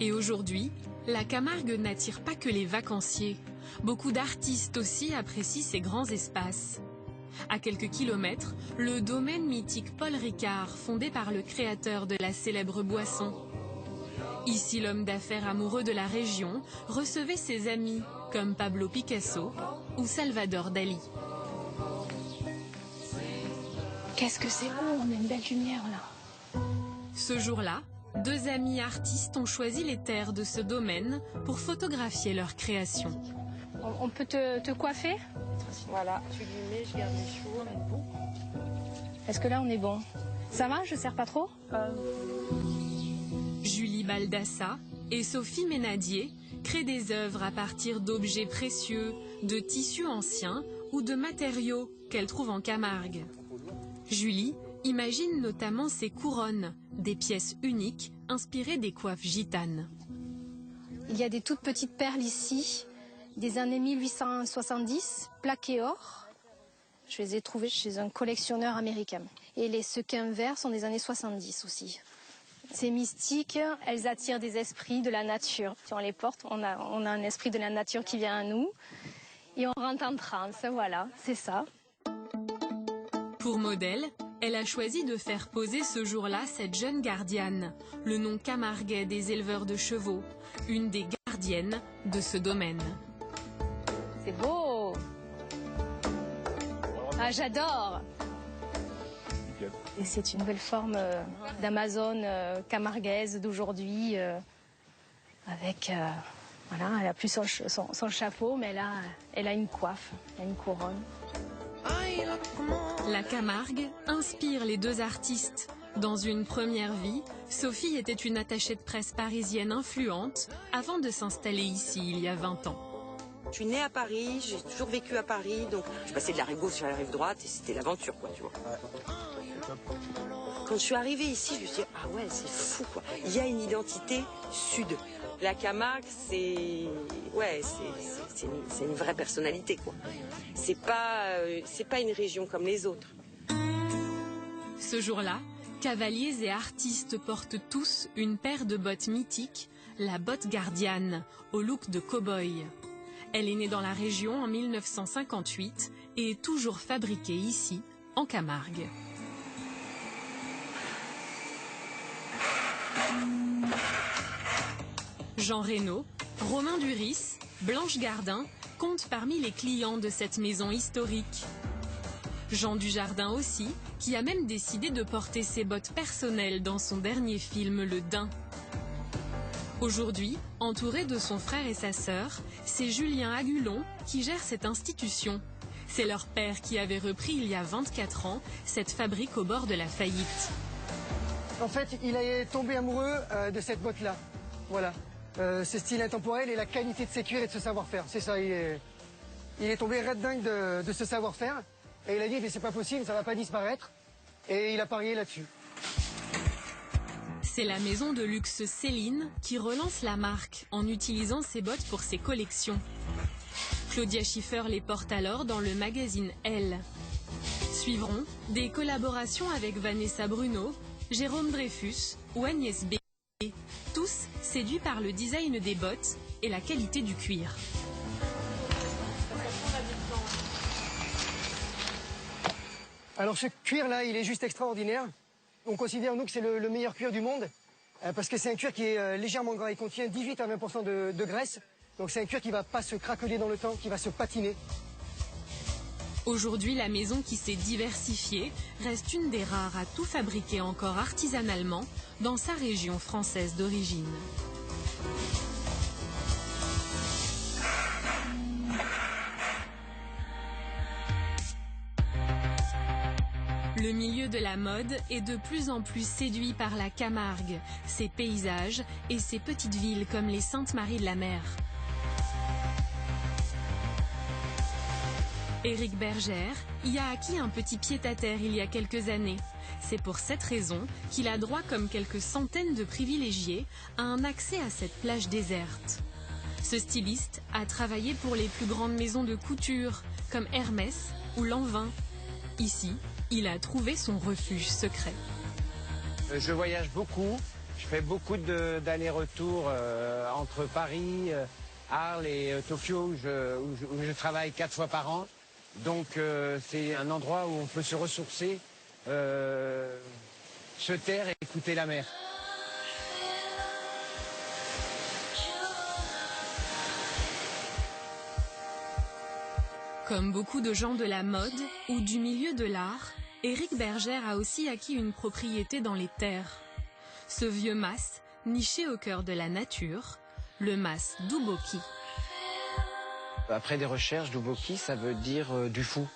Et aujourd'hui, la Camargue n'attire pas que les vacanciers. Beaucoup d'artistes aussi apprécient ces grands espaces. À quelques kilomètres, le domaine mythique Paul Ricard, fondé par le créateur de la célèbre boisson. Ici, l'homme d'affaires amoureux de la région recevait ses amis, comme Pablo Picasso ou Salvador Dali. Qu'est-ce que c'est beau, on a une belle lumière là. Ce jour-là, 2 amis artistes ont choisi les terres de ce domaine pour photographier leur création. On peut te coiffer? Voilà, tu lui mets, je garde les cheveux, on est beau. Est-ce que là on est bon? Ça va, je sers pas trop? Julie Baldassa et Sophie Ménadier créent des œuvres à partir d'objets précieux, de tissus anciens ou de matériaux qu'elles trouvent en Camargue. Julie imagine notamment ces couronnes, des pièces uniques inspirées des coiffes gitanes. Il y a des toutes petites perles ici, des années 1870, plaquées or. Je les ai trouvées chez un collectionneur américain. Et les sequins verts sont des années 70 aussi. C'est mystique, elles attirent des esprits de la nature. Si on les porte, on a un esprit de la nature qui vient à nous. Et on rentre en transe, voilà, c'est ça. Pour modèle, elle a choisi de faire poser ce jour-là cette jeune gardienne, le nom camarguais des éleveurs de chevaux, une des gardiennes de ce domaine. C'est beau! Ah, j'adore! Et c'est une nouvelle forme d'Amazone camarguaise d'aujourd'hui, avec, voilà, elle a plus son chapeau, mais là, elle a une coiffe, elle a une couronne. La Camargue inspire les 2 artistes. Dans une première vie, Sophie était une attachée de presse parisienne influente avant de s'installer ici il y a 20 ans. Je suis née à Paris, j'ai toujours vécu à Paris, donc je passais de la rive gauche à la rive droite et c'était l'aventure, quoi, tu vois. Quand je suis arrivée ici, je me suis dit, ah ouais, c'est fou, quoi. Il y a une identité sud. La Camargue, c'est une vraie personnalité, quoi. C'est pas une région comme les autres. Ce jour-là, cavaliers et artistes portent tous une paire de bottes mythiques, la botte gardienne, au look de cow-boy. Elle est née dans la région en 1958 et est toujours fabriquée ici, en Camargue. Jean Reynaud, Romain Duris, Blanche Gardin comptent parmi les clients de cette maison historique. Jean Dujardin aussi, qui a même décidé de porter ses bottes personnelles dans son dernier film Le Daim. Aujourd'hui, entouré de son frère et sa sœur, c'est Julien Agulon qui gère cette institution. C'est leur père qui avait repris il y a 24 ans cette fabrique au bord de la faillite. En fait, il est tombé amoureux de cette botte-là. Voilà. Ce style intemporel et la qualité de ses cuirs et de ce savoir-faire. C'est ça, il est tombé red dingue de ce savoir-faire. Et il a dit, mais c'est pas possible, ça va pas disparaître. Et il a parié là-dessus. C'est la maison de luxe Céline qui relance la marque en utilisant ses bottes pour ses collections. Claudia Schiffer les porte alors dans le magazine Elle. Suivront des collaborations avec Vanessa Bruno, Jérôme Dreyfus ou Agnès B. Tous séduits par le design des bottes et la qualité du cuir. Alors ce cuir-là, il est juste extraordinaire. On considère, nous, que c'est le meilleur cuir du monde, parce que c'est un cuir qui est légèrement gras. Il contient 18 à 20% de graisse. Donc c'est un cuir qui ne va pas se craqueler dans le temps, qui va se patiner. Aujourd'hui, la maison qui s'est diversifiée reste une des rares à tout fabriquer encore artisanalement dans sa région française d'origine. Le milieu de la mode est de plus en plus séduit par la Camargue, ses paysages et ses petites villes comme les Saintes-Maries-de-la-Mer. Éric Bergère y a acquis un petit pied-à-terre il y a quelques années. C'est pour cette raison qu'il a droit, comme quelques centaines de privilégiés, à un accès à cette plage déserte. Ce styliste a travaillé pour les plus grandes maisons de couture, comme Hermès ou Lanvin. Ici, il a trouvé son refuge secret. Je voyage beaucoup, je fais beaucoup d'allers-retours entre Paris, Arles et Tokyo où je travaille 4 fois par an. Donc c'est un endroit où on peut se ressourcer, se taire et écouter la mer. Comme beaucoup de gens de la mode ou du milieu de l'art, Éric Bergère a aussi acquis une propriété dans les terres. Ce vieux mas, niché au cœur de la nature, le mas d'Uboki. Après des recherches, d'Uboki, ça veut dire du fou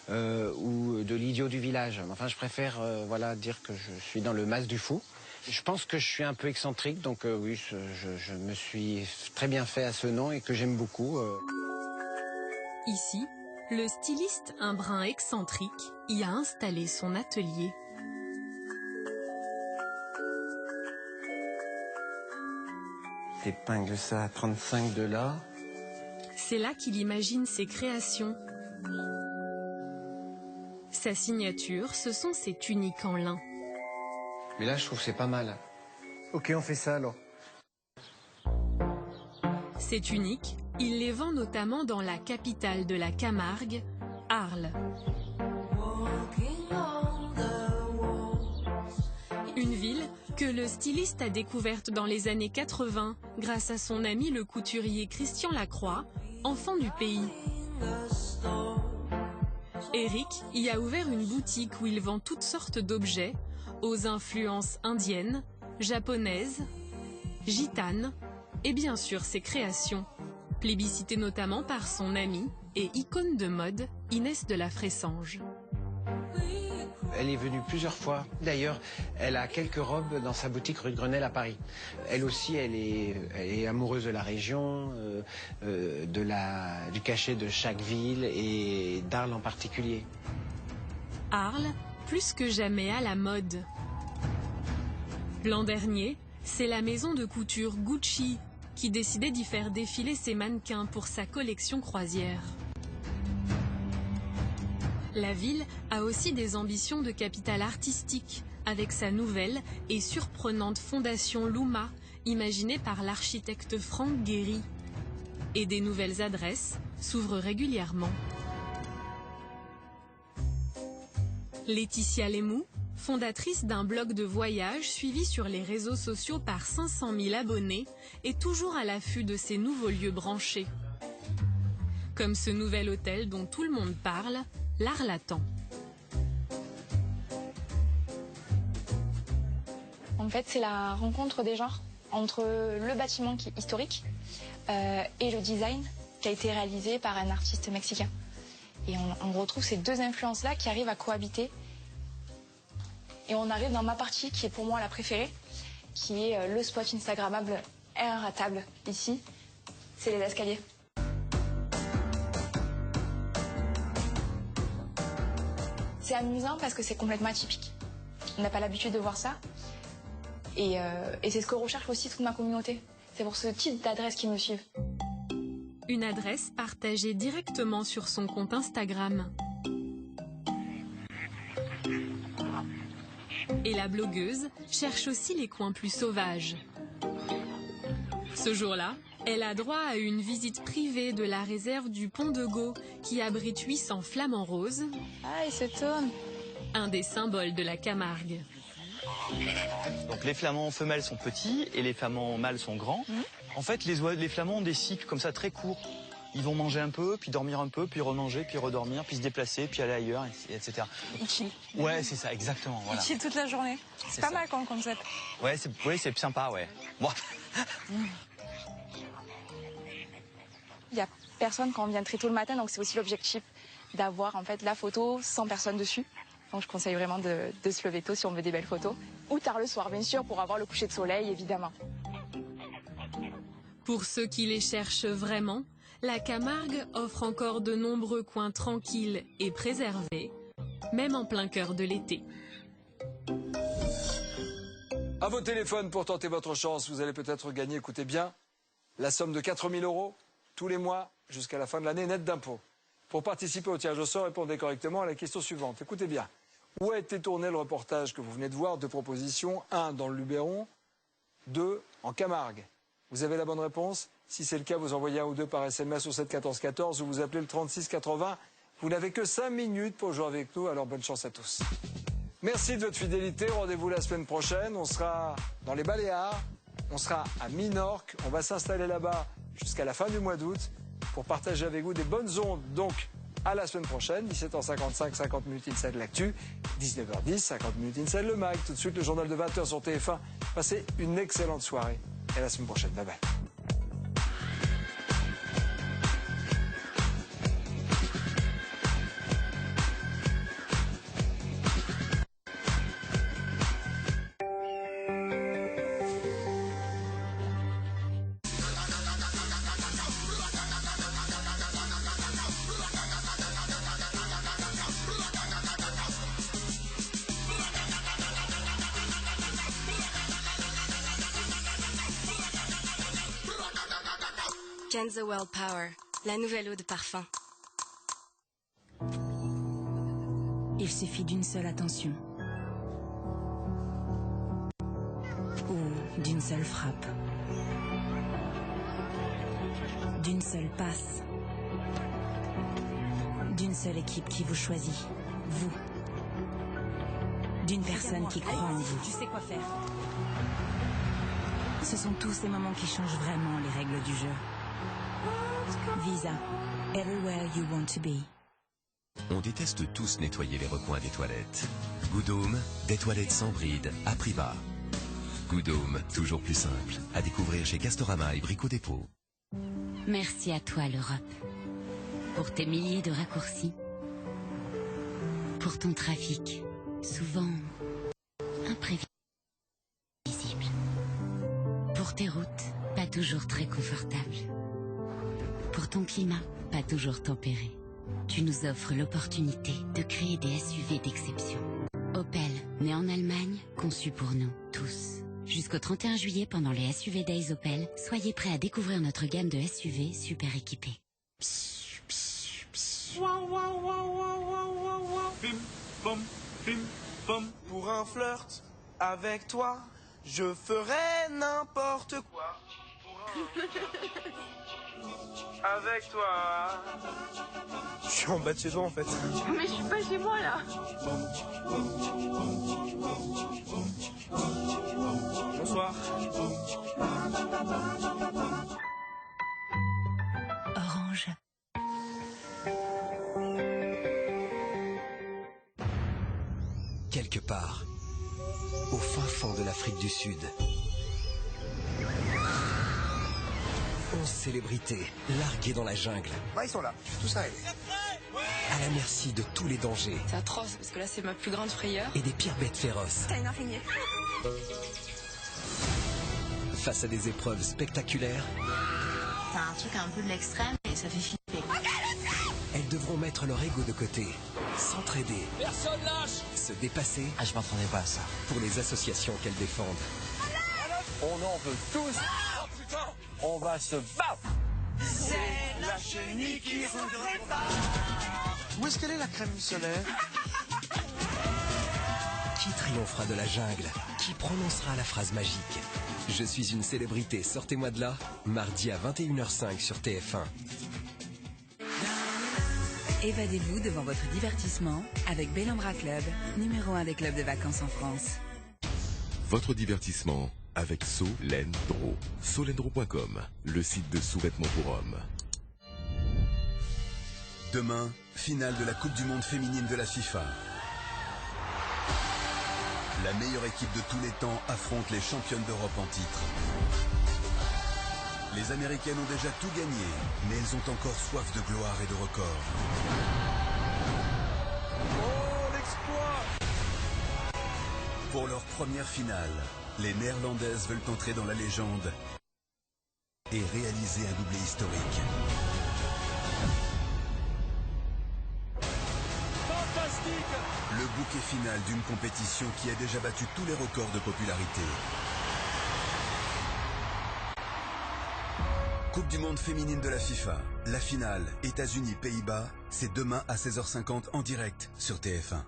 ou de l'idiot du village. Enfin, je préfère voilà, dire que je suis dans le mas du fou. Je pense que je suis un peu excentrique, donc oui, je me suis très bien fait à ce nom et que j'aime beaucoup. Ici, le styliste, un brin excentrique, y a installé son atelier. T'épingles ça à 35 de là. C'est là qu'il imagine ses créations. Sa signature, ce sont ses tuniques en lin. Mais là, je trouve que c'est pas mal. Ok, on fait ça alors. Ces tuniques, il les vend notamment dans la capitale de la Camargue, Arles. Une ville que le styliste a découverte dans les années 80 grâce à son ami le couturier Christian Lacroix, enfant du pays. Éric y a ouvert une boutique où il vend toutes sortes d'objets aux influences indiennes, japonaises, gitanes et bien sûr ses créations, plébiscitées notamment par son amie et icône de mode Inès de la Fressange. Elle est venue plusieurs fois. D'ailleurs, elle a quelques robes dans sa boutique rue de Grenelle à Paris. Elle aussi, elle est amoureuse de la région, du cachet de chaque ville et d'Arles en particulier. Arles, plus que jamais à la mode. L'an dernier, c'est la maison de couture Gucci qui décidait d'y faire défiler ses mannequins pour sa collection croisière. La ville a aussi des ambitions de capital artistique, avec sa nouvelle et surprenante fondation Luma, imaginée par l'architecte Franck Guéry. Et des nouvelles adresses s'ouvrent régulièrement. Laetitia Lemou, fondatrice d'un blog de voyage suivi sur les réseaux sociaux par 500 000 abonnés, est toujours à l'affût de ces nouveaux lieux branchés. Comme ce nouvel hôtel dont tout le monde parle, l'Arlatan. En fait, c'est la rencontre des genres entre le bâtiment qui est historique et le design qui a été réalisé par un artiste mexicain. Et on retrouve ces deux influences-là qui arrivent à cohabiter. Et on arrive dans ma partie qui est pour moi la préférée, qui est le spot instagrammable inratable ici, c'est les escaliers. C'est amusant parce que c'est complètement atypique. On n'a pas l'habitude de voir ça. Et c'est ce que recherche aussi toute ma communauté. C'est pour ce type d'adresse qu'ils me suivent. Une adresse partagée directement sur son compte Instagram. Et la blogueuse cherche aussi les coins plus sauvages. Ce jour-là, elle a droit à une visite privée de la réserve du Pont de Gau qui abrite 800 flamants roses. Ah, il se tourne. Un des symboles de la Camargue. Donc les flamands femelles sont petits et les flamands mâles sont grands. En fait, les flamands ont des cycles comme ça très courts. Ils vont manger un peu, puis dormir un peu, puis remanger, puis redormir, puis se déplacer, puis aller ailleurs, etc. Ils chillent. Ouais, c'est ça, exactement. Voilà. Ils chillent toute la journée. C'est pas mal comme concept. Ouais, c'est sympa, ouais. Bon. Il n'y a personne quand on vient très tôt le matin, donc c'est aussi l'objectif d'avoir en fait la photo sans personne dessus. Donc je conseille vraiment de se lever tôt si on veut des belles photos. Ou tard le soir, bien sûr, pour avoir le coucher de soleil, évidemment. Pour ceux qui les cherchent vraiment, la Camargue offre encore de nombreux coins tranquilles et préservés, même en plein cœur de l'été. À vos téléphones pour tenter votre chance, vous allez peut-être gagner, écoutez bien, la somme de 4 000 € tous les mois jusqu'à la fin de l'année nette d'impôts. Pour participer au tirage au sort, répondez correctement à la question suivante. Écoutez bien. Où a été tourné le reportage que vous venez de voir? 2 propositions. 1 dans le Luberon, 2 en Camargue. Vous avez la bonne réponse? Si c'est le cas, vous envoyez 1 ou 2 par SMS au 7 14 14 ou vous appelez le 36 80. Vous n'avez que 5 minutes pour jouer avec nous, alors bonne chance à tous. Merci de votre fidélité. Rendez-vous la semaine prochaine. On sera dans les Baléares, on sera à Minorque. On va s'installer là-bas jusqu'à la fin du mois d'août pour partager avec vous des bonnes ondes. Donc, à la semaine prochaine, 17h55, 50 minutes Inside l'actu, 19h10, 50 minutes Inside le mag. Tout de suite, le journal de 20h sur TF1. Passez une excellente soirée et à la semaine prochaine. Bye bye. Kenzo World Power, la nouvelle eau de parfum. Il suffit d'une seule attention. Ou d'une seule frappe. D'une seule passe. D'une seule équipe qui vous choisit. Vous. D'une personne qui croit en vous. Tu sais quoi faire. Ce sont tous ces moments qui changent vraiment les règles du jeu. Visa. Everywhere you want to be. On déteste tous nettoyer les recoins des toilettes. Good Home, des toilettes sans bride, à prix bas. Good Home, toujours plus simple. À découvrir chez Castorama et Brico Dépôt. Merci à toi, l'Europe. Pour tes milliers de raccourcis. Pour ton trafic, souvent imprévisible. Pour tes routes, pas toujours très confortables. Pour ton climat, pas toujours tempéré. Tu nous offres l'opportunité de créer des SUV d'exception. Opel, né en Allemagne, conçu pour nous, tous. Jusqu'au 31 juillet, pendant les SUV Days Opel, soyez prêts à découvrir notre gamme de SUV super équipés. Bim, bom, bim, bom. Pour un flirt avec toi, je ferai n'importe quoi. Avec toi. Je suis en bas de chez toi en fait. Mais je suis pas chez moi là. Bonsoir. Orange. Quelque part, au fin fond de l'Afrique du Sud, 11 célébrités larguées dans la jungle. Ouais, ils sont là, tout ça aidé. À la merci de tous les dangers. C'est atroce parce que là c'est ma plus grande frayeur. Et des pires bêtes féroces. T'as une araignée. Face à des épreuves spectaculaires, T'as un truc un peu de l'extrême et ça fait flipper. elles devront mettre leur ego de côté, s'entraider, Personne lâche. se dépasser. Ah, je m'attendais pas à ça. Pour les associations qu'elles défendent. On en veut tous. Oh putain. On va se battre. C'est la chenille qui voudrait pas. Où est-ce qu'elle est la crème solaire? Qui triomphera de la jungle? Qui prononcera la phrase magique? Je suis une célébrité, sortez-moi de là. Mardi à 21h05 sur TF1. Évadez-vous devant votre divertissement avec Bellambra Club, numéro 1 des clubs de vacances en France. Votre divertissement avec Solendro. Solendro.com, le site de sous-vêtements pour hommes. Demain, finale de la Coupe du Monde féminine de la FIFA. La meilleure équipe de tous les temps affronte les championnes d'Europe en titre. Les Américaines ont déjà tout gagné, mais elles ont encore soif de gloire et de records. Oh, l'exploit. Pour leur première finale, les Néerlandaises veulent entrer dans la légende et réaliser un doublé historique. Fantastique! Le bouquet final d'une compétition qui a déjà battu tous les records de popularité. Coupe du monde féminine de la FIFA. La finale, États-Unis-Pays-Bas, c'est demain à 16h50 en direct sur TF1.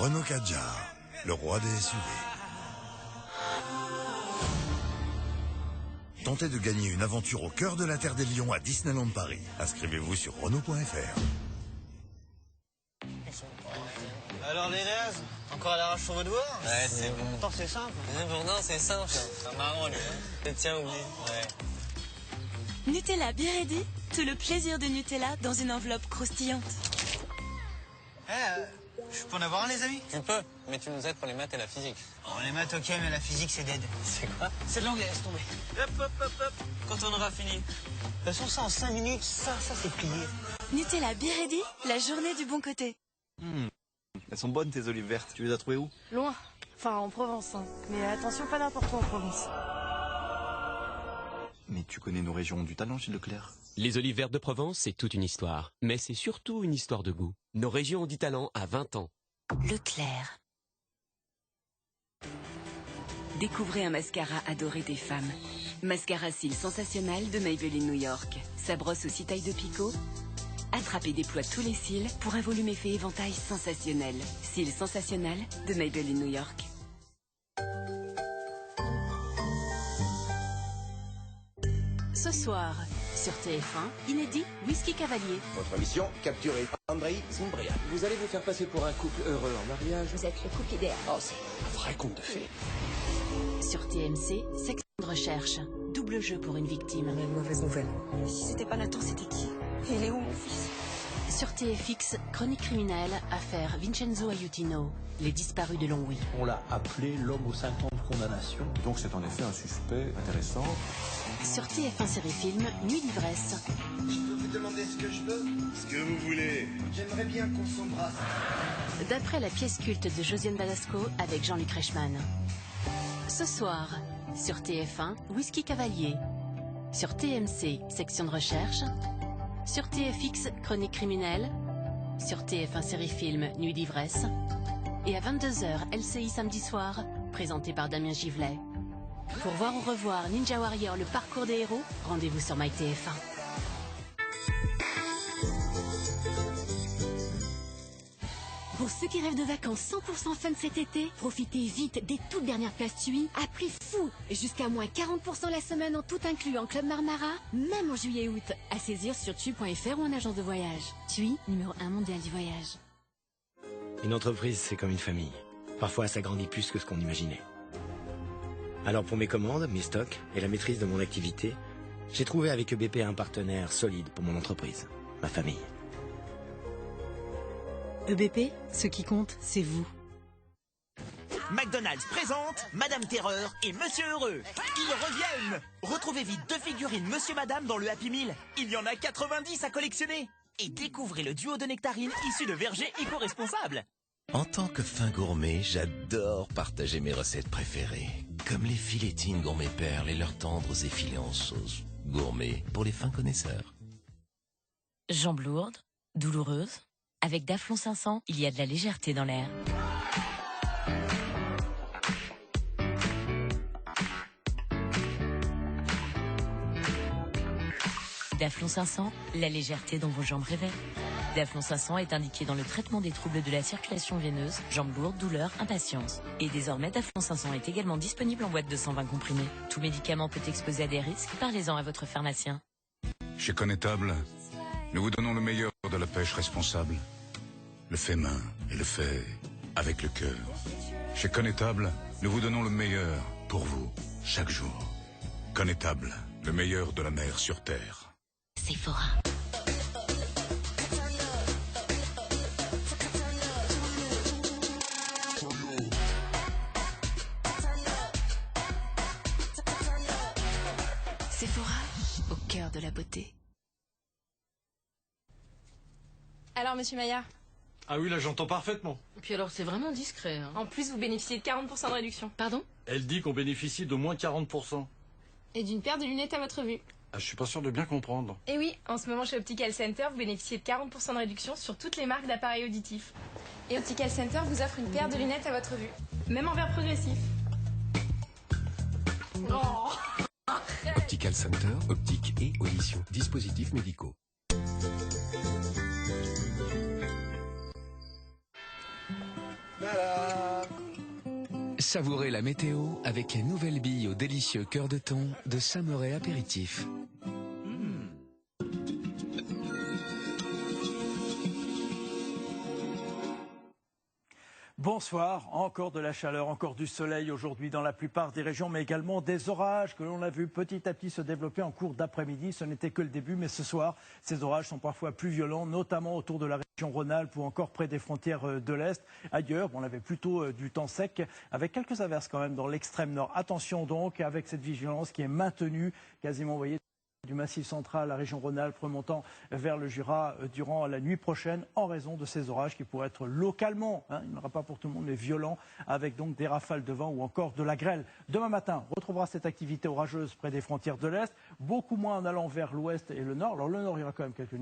Renault Kadjar, le roi des SUV. Tentez de gagner une aventure au cœur de la Terre des Lions à Disneyland Paris. Inscrivez-vous sur Renault.fr. Alors les Léas, encore à l'arrache sur votre devoir? Ouais, c'est bon. Pourtant c'est simple. Non, c'est simple. C'est marrant, lui. Hein. Tiens, oublie. Ouais. Nutella Be Ready, tout le plaisir de Nutella dans une enveloppe croustillante. Je peux en avoir un, les amis? Tu peux, mais tu nous aides pour les maths et la physique. Oh, les maths, ok, mais la physique, c'est dead. C'est quoi? C'est de l'anglais, laisse tomber. Hop. Quand on aura fini. De toute façon, ça, en 5 minutes, ça, c'est plié. Nutella Be Ready, la journée du bon côté. Elles sont bonnes, tes olives vertes. Tu les as trouvées où? Loin. Enfin, en Provence. Hein. Mais attention, pas n'importe où en Provence. Mais tu connais nos régions du talent chez Leclerc. Les olives vertes de Provence, c'est toute une histoire. Mais c'est surtout une histoire de goût. Nos régions ont du talent à 20 ans. Leclerc. Découvrez un mascara adoré des femmes. Mascara Cils Sensationnel de Maybelline New York. Sa brosse aussi taille de picot. Attrape et déploie tous les cils pour un volume effet éventail sensationnel. Cils Sensationnel de Maybelline New York. Ce soir, sur TF1, inédit Whisky Cavalier. Votre mission, capturer Andrei Zimbria. Vous allez vous faire passer pour un couple heureux en mariage. Vous êtes le couple idéal. Oh, c'est un vrai conte de fées. Sur TMC, section de recherche. Double jeu pour une victime. On a une mauvaise nouvelle. Si c'était pas Nathan, c'était qui? Il est où, mon fils? Sur TFX, chronique criminelle, affaire Vincenzo Aiutino, les disparus de Longwy. On l'a appelé l'homme aux 5 ans de condamnation. Donc c'est en effet un suspect intéressant. Sur TF1 série film, Nuit d'ivresse. Je peux vous demander ce que je veux? Ce que vous voulez. J'aimerais bien qu'on s'embrasse. D'après la pièce culte de Josiane Balasco avec Jean-Luc Reichmann. Ce soir, sur TF1, Whisky Cavalier. Sur TMC, section de recherche. Sur TFX, chronique criminelle. Sur TF1 série film, Nuit d'ivresse. Et à 22h, LCI samedi soir, présenté par Damien Givlet. Pour voir ou revoir Ninja Warrior, le parcours des héros, rendez-vous sur MyTF1. Pour ceux qui rêvent de vacances 100% fun cet été, profitez vite des toutes dernières places TUI à prix fou. Jusqu'à moins 40% la semaine en tout inclus en Club Marmara, même en juillet et août. À saisir sur TUI.fr ou en agence de voyage. TUI, numéro 1 mondial du voyage. Une entreprise, c'est comme une famille. Parfois, ça grandit plus que ce qu'on imaginait. Alors pour mes commandes, mes stocks et la maîtrise de mon activité, j'ai trouvé avec EBP un partenaire solide pour mon entreprise, ma famille. EBP, ce qui compte, c'est vous. McDonald's présente Madame Terreur et Monsieur Heureux. Ils reviennent. Retrouvez vite 2 figurines Monsieur Madame dans le Happy Meal. Il y en a 90 à collectionner. Et découvrez le duo de nectarines issu de vergers éco-responsables. En tant que fin gourmet, j'adore partager mes recettes préférées. Comme les filetines gourmet perles et leurs tendres effilés en sauce. Gourmet pour les fins connaisseurs. Jambes lourdes, douloureuses. Avec Daflon 500, il y a de la légèreté dans l'air. Daflon 500, la légèreté dont vos jambes rêvaient. Daflon 500 est indiqué dans le traitement des troubles de la circulation veineuse, jambes lourdes, douleurs, impatience. Et désormais, Daflon 500 est également disponible en boîte de 120 comprimés. Tout médicament peut exposer à des risques, parlez-en à votre pharmacien. Chez Connétable, nous vous donnons le meilleur de la pêche responsable. Le fait main et le fait avec le cœur. Chez Connétable, nous vous donnons le meilleur pour vous, chaque jour. Connétable, le meilleur de la mer sur terre. Sephora. cœur de la beauté. Alors, monsieur Maillard? Ah oui, là j'entends parfaitement. Et puis alors, c'est vraiment discret. Hein. En plus, vous bénéficiez de 40% de réduction. Pardon? Elle dit qu'on bénéficie d'au moins 40%. Et d'une paire de lunettes à votre vue. Ah, je suis pas sûr de bien comprendre. Et oui, en ce moment chez Optical Center, vous bénéficiez de 40% de réduction sur toutes les marques d'appareils auditifs. Et Optical Center vous offre une paire de lunettes à votre vue, même en verre progressif. Oh. Optical Center, optique et audition, dispositifs médicaux. Savourez la météo avec les nouvelles billes au délicieux cœur de thon de Saint-Moré Apéritif. Bonsoir, encore de la chaleur, encore du soleil aujourd'hui dans la plupart des régions, mais également des orages que l'on a vu petit à petit se développer en cours d'après-midi. Ce n'était que le début, mais ce soir, ces orages sont parfois plus violents, notamment autour de la région Rhône-Alpes ou encore près des frontières de l'Est. Ailleurs, on avait plutôt du temps sec, avec quelques averses quand même dans l'extrême nord. Attention donc, avec cette vigilance qui est maintenue, quasiment, vous voyez, du Massif central, la région Rhône-Alpes remontant vers le Jura durant la nuit prochaine en raison de ces orages qui pourraient être localement, il n'y en aura pas pour tout le monde, mais violents, avec donc des rafales de vent ou encore de la grêle. Demain matin, on retrouvera cette activité orageuse près des frontières de l'Est, beaucoup moins en allant vers l'Ouest et le Nord. Alors le Nord, il y aura quand même quelques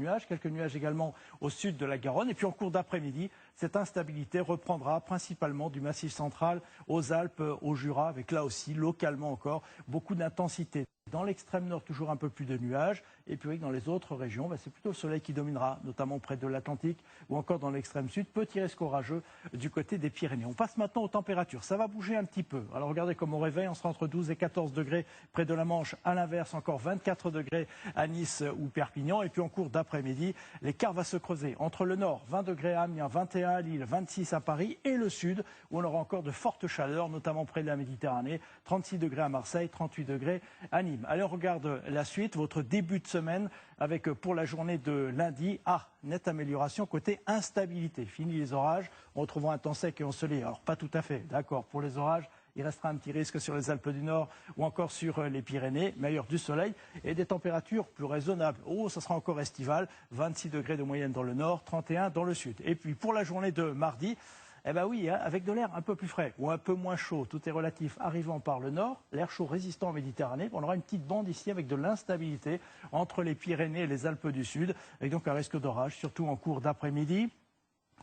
nuages également au sud de la Garonne. Et puis en cours d'après-midi, cette instabilité reprendra principalement du Massif central aux Alpes, au Jura, avec là aussi, localement encore, beaucoup d'intensité. Dans l'extrême nord, toujours un peu plus de nuages. Et puis dans les autres régions, c'est plutôt le soleil qui dominera, notamment près de l'Atlantique ou encore dans l'extrême sud. Petit risque orageux du côté des Pyrénées. On passe maintenant aux températures. Ça va bouger un petit peu. Alors regardez comme au réveil, on sera entre 12 et 14 degrés près de la Manche. À l'inverse, encore 24 degrés à Nice ou Perpignan. Et puis en cours d'après-midi, l'écart va se creuser entre le nord, 20 degrés à Amiens, 21 à Lille, 26 à Paris, et le sud, où on aura encore de fortes chaleurs, notamment près de la Méditerranée. 36 degrés à Marseille, 38 degrés à Nîmes. Allez, on regarde la suite, votre début de semaine, avec pour la journée de lundi, nette amélioration côté instabilité. Fini les orages, on retrouvera un temps sec et ensoleillé. Alors pas tout à fait, d'accord, pour les orages, il restera un petit risque sur les Alpes du Nord ou encore sur les Pyrénées, mais ailleurs du soleil et des températures plus raisonnables. Ça sera encore estival, 26 degrés de moyenne dans le nord, 31 dans le sud. Et puis pour la journée de mardi, avec de l'air un peu plus frais ou un peu moins chaud, tout est relatif, arrivant par le nord, l'air chaud résistant en Méditerranée, on aura une petite bande ici avec de l'instabilité entre les Pyrénées et les Alpes du Sud, avec donc un risque d'orage, surtout en cours d'après-midi.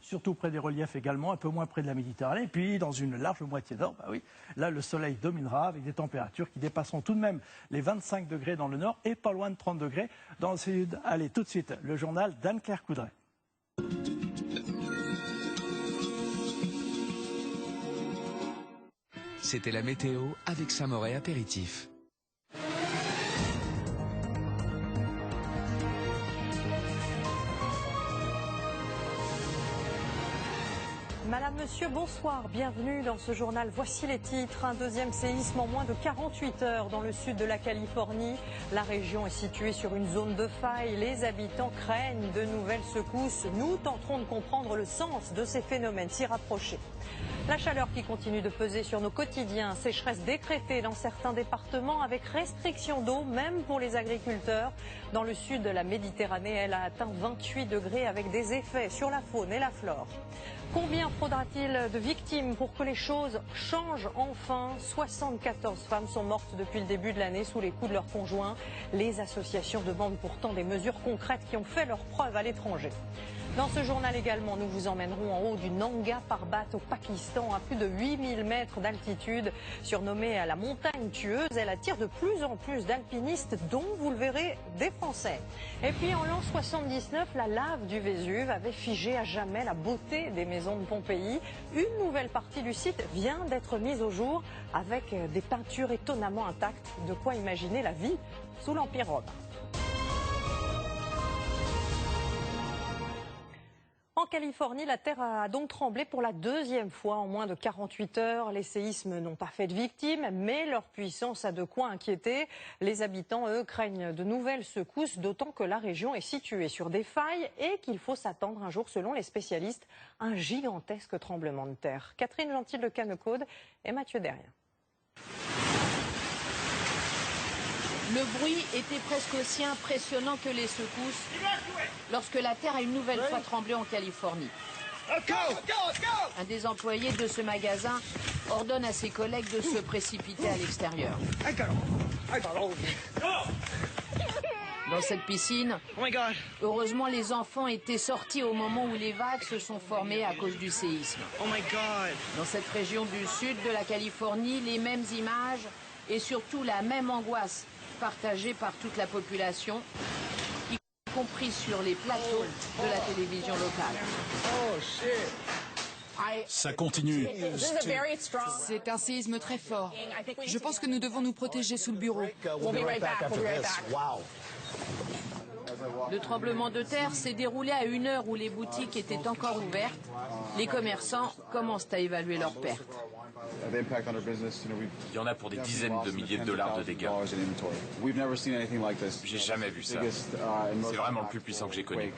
Surtout près des reliefs également, un peu moins près de la Méditerranée. Et puis dans une large moitié nord, là le soleil dominera avec des températures qui dépasseront tout de même les 25 degrés dans le nord et pas loin de 30 degrés dans le sud. Allez, tout de suite, le journal d'Anne-Claire Coudray. C'était la météo avec Saint-Moré Apéritif. Madame, monsieur, bonsoir. Bienvenue dans ce journal. Voici les titres. Un deuxième séisme en moins de 48 heures dans le sud de la Californie. La région est située sur une zone de faille. Les habitants craignent de nouvelles secousses. Nous tenterons de comprendre le sens de ces phénomènes si rapprochés. La chaleur qui continue de peser sur nos quotidiens. Sécheresse décrétée dans certains départements avec restriction d'eau, même pour les agriculteurs. Dans le sud de la Méditerranée, elle a atteint 28 degrés avec des effets sur la faune et la flore. Combien faudra-t-il de victimes pour que les choses changent enfin? 74 femmes sont mortes depuis le début de l'année sous les coups de leurs conjoints. Les associations demandent pourtant des mesures concrètes qui ont fait leurs preuves à l'étranger. Dans ce journal également, nous vous emmènerons en haut du Nanga Parbat au Pakistan, à plus de 8000 mètres d'altitude. Surnommée la montagne tueuse, elle attire de plus en plus d'alpinistes, dont, vous le verrez, des Français. Et puis en l'an 79, la lave du Vésuve avait figé à jamais la beauté des maisons de Pompéi. Une nouvelle partie du site vient d'être mise au jour avec des peintures étonnamment intactes. De quoi imaginer la vie sous l'Empire romain. En Californie, la terre a donc tremblé pour la deuxième fois en moins de 48 heures. Les séismes n'ont pas fait de victimes, mais leur puissance a de quoi inquiéter. Les habitants, eux, craignent de nouvelles secousses, d'autant que la région est située sur des failles et qu'il faut s'attendre un jour, selon les spécialistes, à un gigantesque tremblement de terre. Catherine Gentil de Canecaude et Mathieu Derrien. Le bruit était presque aussi impressionnant que les secousses lorsque la terre a une nouvelle fois tremblé en Californie. Un des employés de ce magasin ordonne à ses collègues de se précipiter à l'extérieur. Dans cette piscine, heureusement les enfants étaient sortis au moment où les vagues se sont formées à cause du séisme. Dans cette région du sud de la Californie, les mêmes images et surtout la même angoisse partagée par toute la population, y compris sur les plateaux de la télévision locale. Ça continue. C'est un séisme très fort. Je pense que nous devons nous protéger sous le bureau. Le tremblement de terre s'est déroulé à une heure où les boutiques étaient encore ouvertes. Les commerçants commencent à évaluer leurs pertes. Il y en a pour des dizaines de milliers de dollars de dégâts. J'ai jamais vu ça. C'est vraiment le plus puissant que j'ai connu.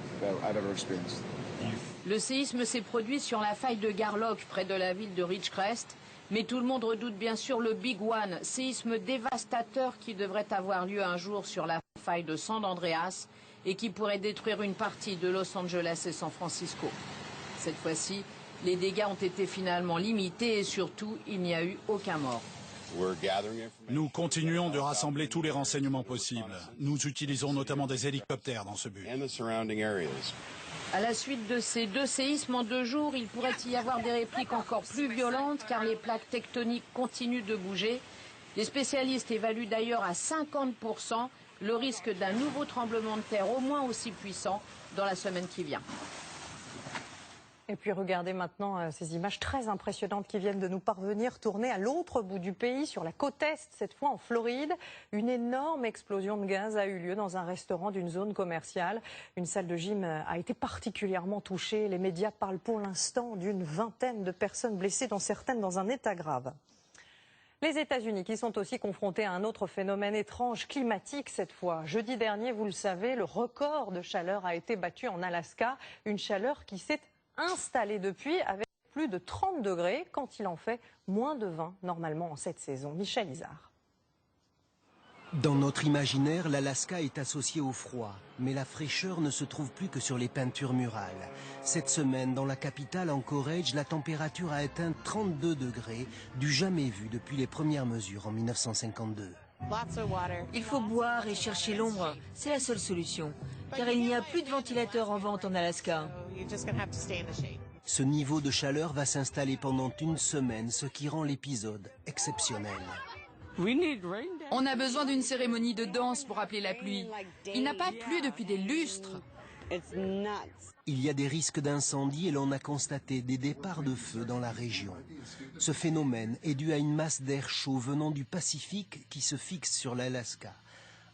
Le séisme s'est produit sur la faille de Garlock, près de la ville de Ridgecrest. Mais tout le monde redoute bien sûr le Big One, séisme dévastateur qui devrait avoir lieu un jour sur la faille de San Andreas et qui pourrait détruire une partie de Los Angeles et San Francisco. Cette fois-ci, les dégâts ont été finalement limités et surtout, il n'y a eu aucun mort. Nous continuons de rassembler tous les renseignements possibles. Nous utilisons notamment des hélicoptères dans ce but. À la suite de ces deux séismes en 2 jours, il pourrait y avoir des répliques encore plus violentes car les plaques tectoniques continuent de bouger. Les spécialistes évaluent d'ailleurs à 50% le risque d'un nouveau tremblement de terre au moins aussi puissant dans la semaine qui vient. Et puis regardez maintenant ces images très impressionnantes qui viennent de nous parvenir, tournées à l'autre bout du pays, sur la côte est, cette fois en Floride. Une énorme explosion de gaz a eu lieu dans un restaurant d'une zone commerciale. Une salle de gym a été particulièrement touchée. Les médias parlent pour l'instant d'une vingtaine de personnes blessées, dont certaines dans un état grave. Les États-Unis qui sont aussi confrontés à un autre phénomène étrange, climatique cette fois. Jeudi dernier, vous le savez, le record de chaleur a été battu en Alaska. Une chaleur qui s'est installé depuis avec plus de 30 degrés quand il en fait moins de 20 normalement en cette saison. Michel Isard. Dans notre imaginaire, l'Alaska est associé au froid, mais la fraîcheur ne se trouve plus que sur les peintures murales. Cette semaine, dans la capitale Anchorage, la température a atteint 32 degrés, du jamais vu depuis les premières mesures en 1952. Il faut boire et chercher l'ombre, c'est la seule solution, car il n'y a plus de ventilateurs en vente en Alaska. Ce niveau de chaleur va s'installer pendant une semaine, ce qui rend l'épisode exceptionnel. On a besoin d'une cérémonie de danse pour appeler la pluie. Il n'a pas plu depuis des lustres. Il y a des risques d'incendie et l'on a constaté des départs de feu dans la région. Ce phénomène est dû à une masse d'air chaud venant du Pacifique qui se fixe sur l'Alaska.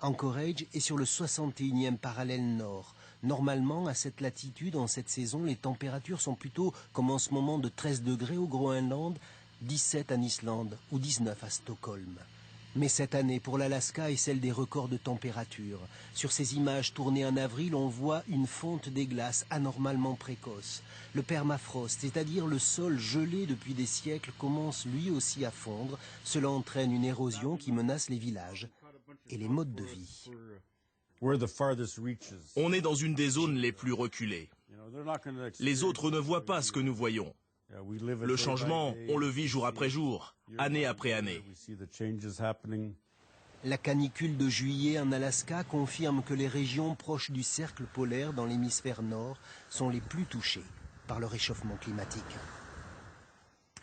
Anchorage est sur le 61e parallèle nord. Normalement, à cette latitude, en cette saison, les températures sont plutôt, comme en ce moment, de 13 degrés au Groenland, 17 en Islande ou 19 à Stockholm. Mais cette année, pour l'Alaska, est celle des records de température. Sur ces images tournées en avril, on voit une fonte des glaces anormalement précoce. Le permafrost, c'est-à-dire le sol gelé depuis des siècles, commence lui aussi à fondre. Cela entraîne une érosion qui menace les villages et les modes de vie. On est dans une des zones les plus reculées. Les autres ne voient pas ce que nous voyons. Le changement, on le vit jour après jour, année après année. La canicule de juillet en Alaska confirme que les régions proches du cercle polaire dans l'hémisphère nord sont les plus touchées par le réchauffement climatique.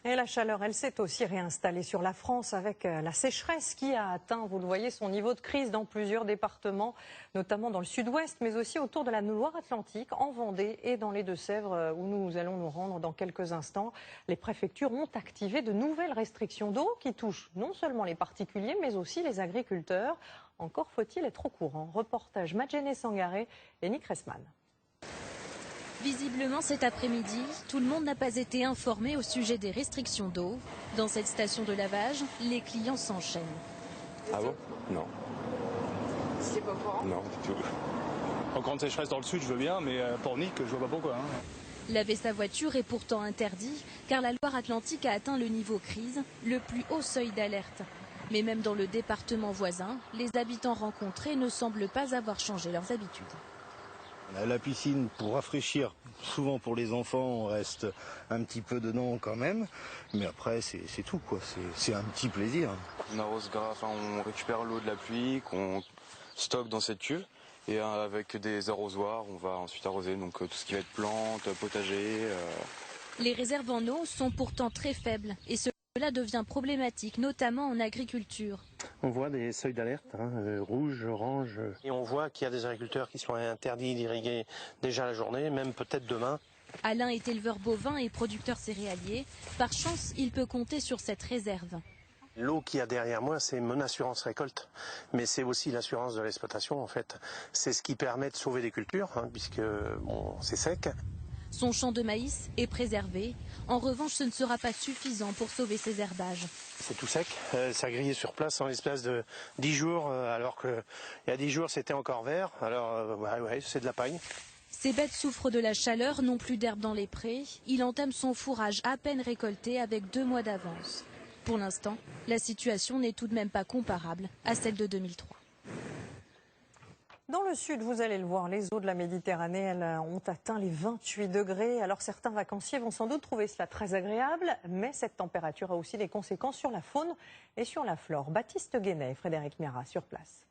Et la chaleur, elle s'est aussi réinstallée sur la France avec la sécheresse qui a atteint, vous le voyez, son niveau de crise dans plusieurs départements, notamment dans le sud-ouest, mais aussi autour de la Loire-Atlantique, en Vendée et dans les Deux-Sèvres, où nous allons nous rendre dans quelques instants. Les préfectures ont activé de nouvelles restrictions d'eau qui touchent non seulement les particuliers, mais aussi les agriculteurs. Encore faut-il être au courant. Reportage Madjene Sangaré et Nick Ressman. Visiblement, cet après-midi, tout le monde n'a pas été informé au sujet des restrictions d'eau. Dans cette station de lavage, les clients s'enchaînent. Ah bon? Non. C'est pas courant? Non, du tout. En grande sécheresse dans le sud, je veux bien, mais pour Nick, je vois pas pourquoi. Laver sa voiture est pourtant interdit, car la Loire-Atlantique a atteint le niveau crise, le plus haut seuil d'alerte. Mais même dans le département voisin, les habitants rencontrés ne semblent pas avoir changé leurs habitudes. La piscine pour rafraîchir, souvent pour les enfants, on reste un petit peu dedans quand même, mais après c'est tout quoi, c'est un petit plaisir. On arrose on récupère l'eau de la pluie qu'on stocke dans cette cuve et avec des arrosoirs, on va ensuite arroser donc tout ce qui va être plantes, potager. Les réserves en eau sont pourtant très faibles et cela devient problématique, notamment en agriculture. On voit des seuils d'alerte, rouge, orange. Et on voit qu'il y a des agriculteurs qui sont interdits d'irriguer déjà la journée, même peut-être demain. Alain est éleveur bovin et producteur céréalier. Par chance, il peut compter sur cette réserve. L'eau qu'il y a derrière moi, c'est mon assurance récolte, mais c'est aussi l'assurance de l'exploitation en fait. C'est ce qui permet de sauver des cultures, puisque bon, c'est sec. Son champ de maïs est préservé. En revanche, ce ne sera pas suffisant pour sauver ses herbages. C'est tout sec, ça a grillé sur place en l'espace de 10 jours, alors qu'il y a 10 jours c'était encore vert. Alors ouais, c'est de la paille. Ces bêtes souffrent de la chaleur, n'ont plus d'herbe dans les prés. Il entame son fourrage à peine récolté avec 2 mois d'avance. Pour l'instant, la situation n'est tout de même pas comparable à celle de 2003. Dans le sud, vous allez le voir, les eaux de la Méditerranée elles, ont atteint les 28 degrés. Alors certains vacanciers vont sans doute trouver cela très agréable, mais cette température a aussi des conséquences sur la faune et sur la flore. Baptiste Guénet et Frédéric Mira sur place.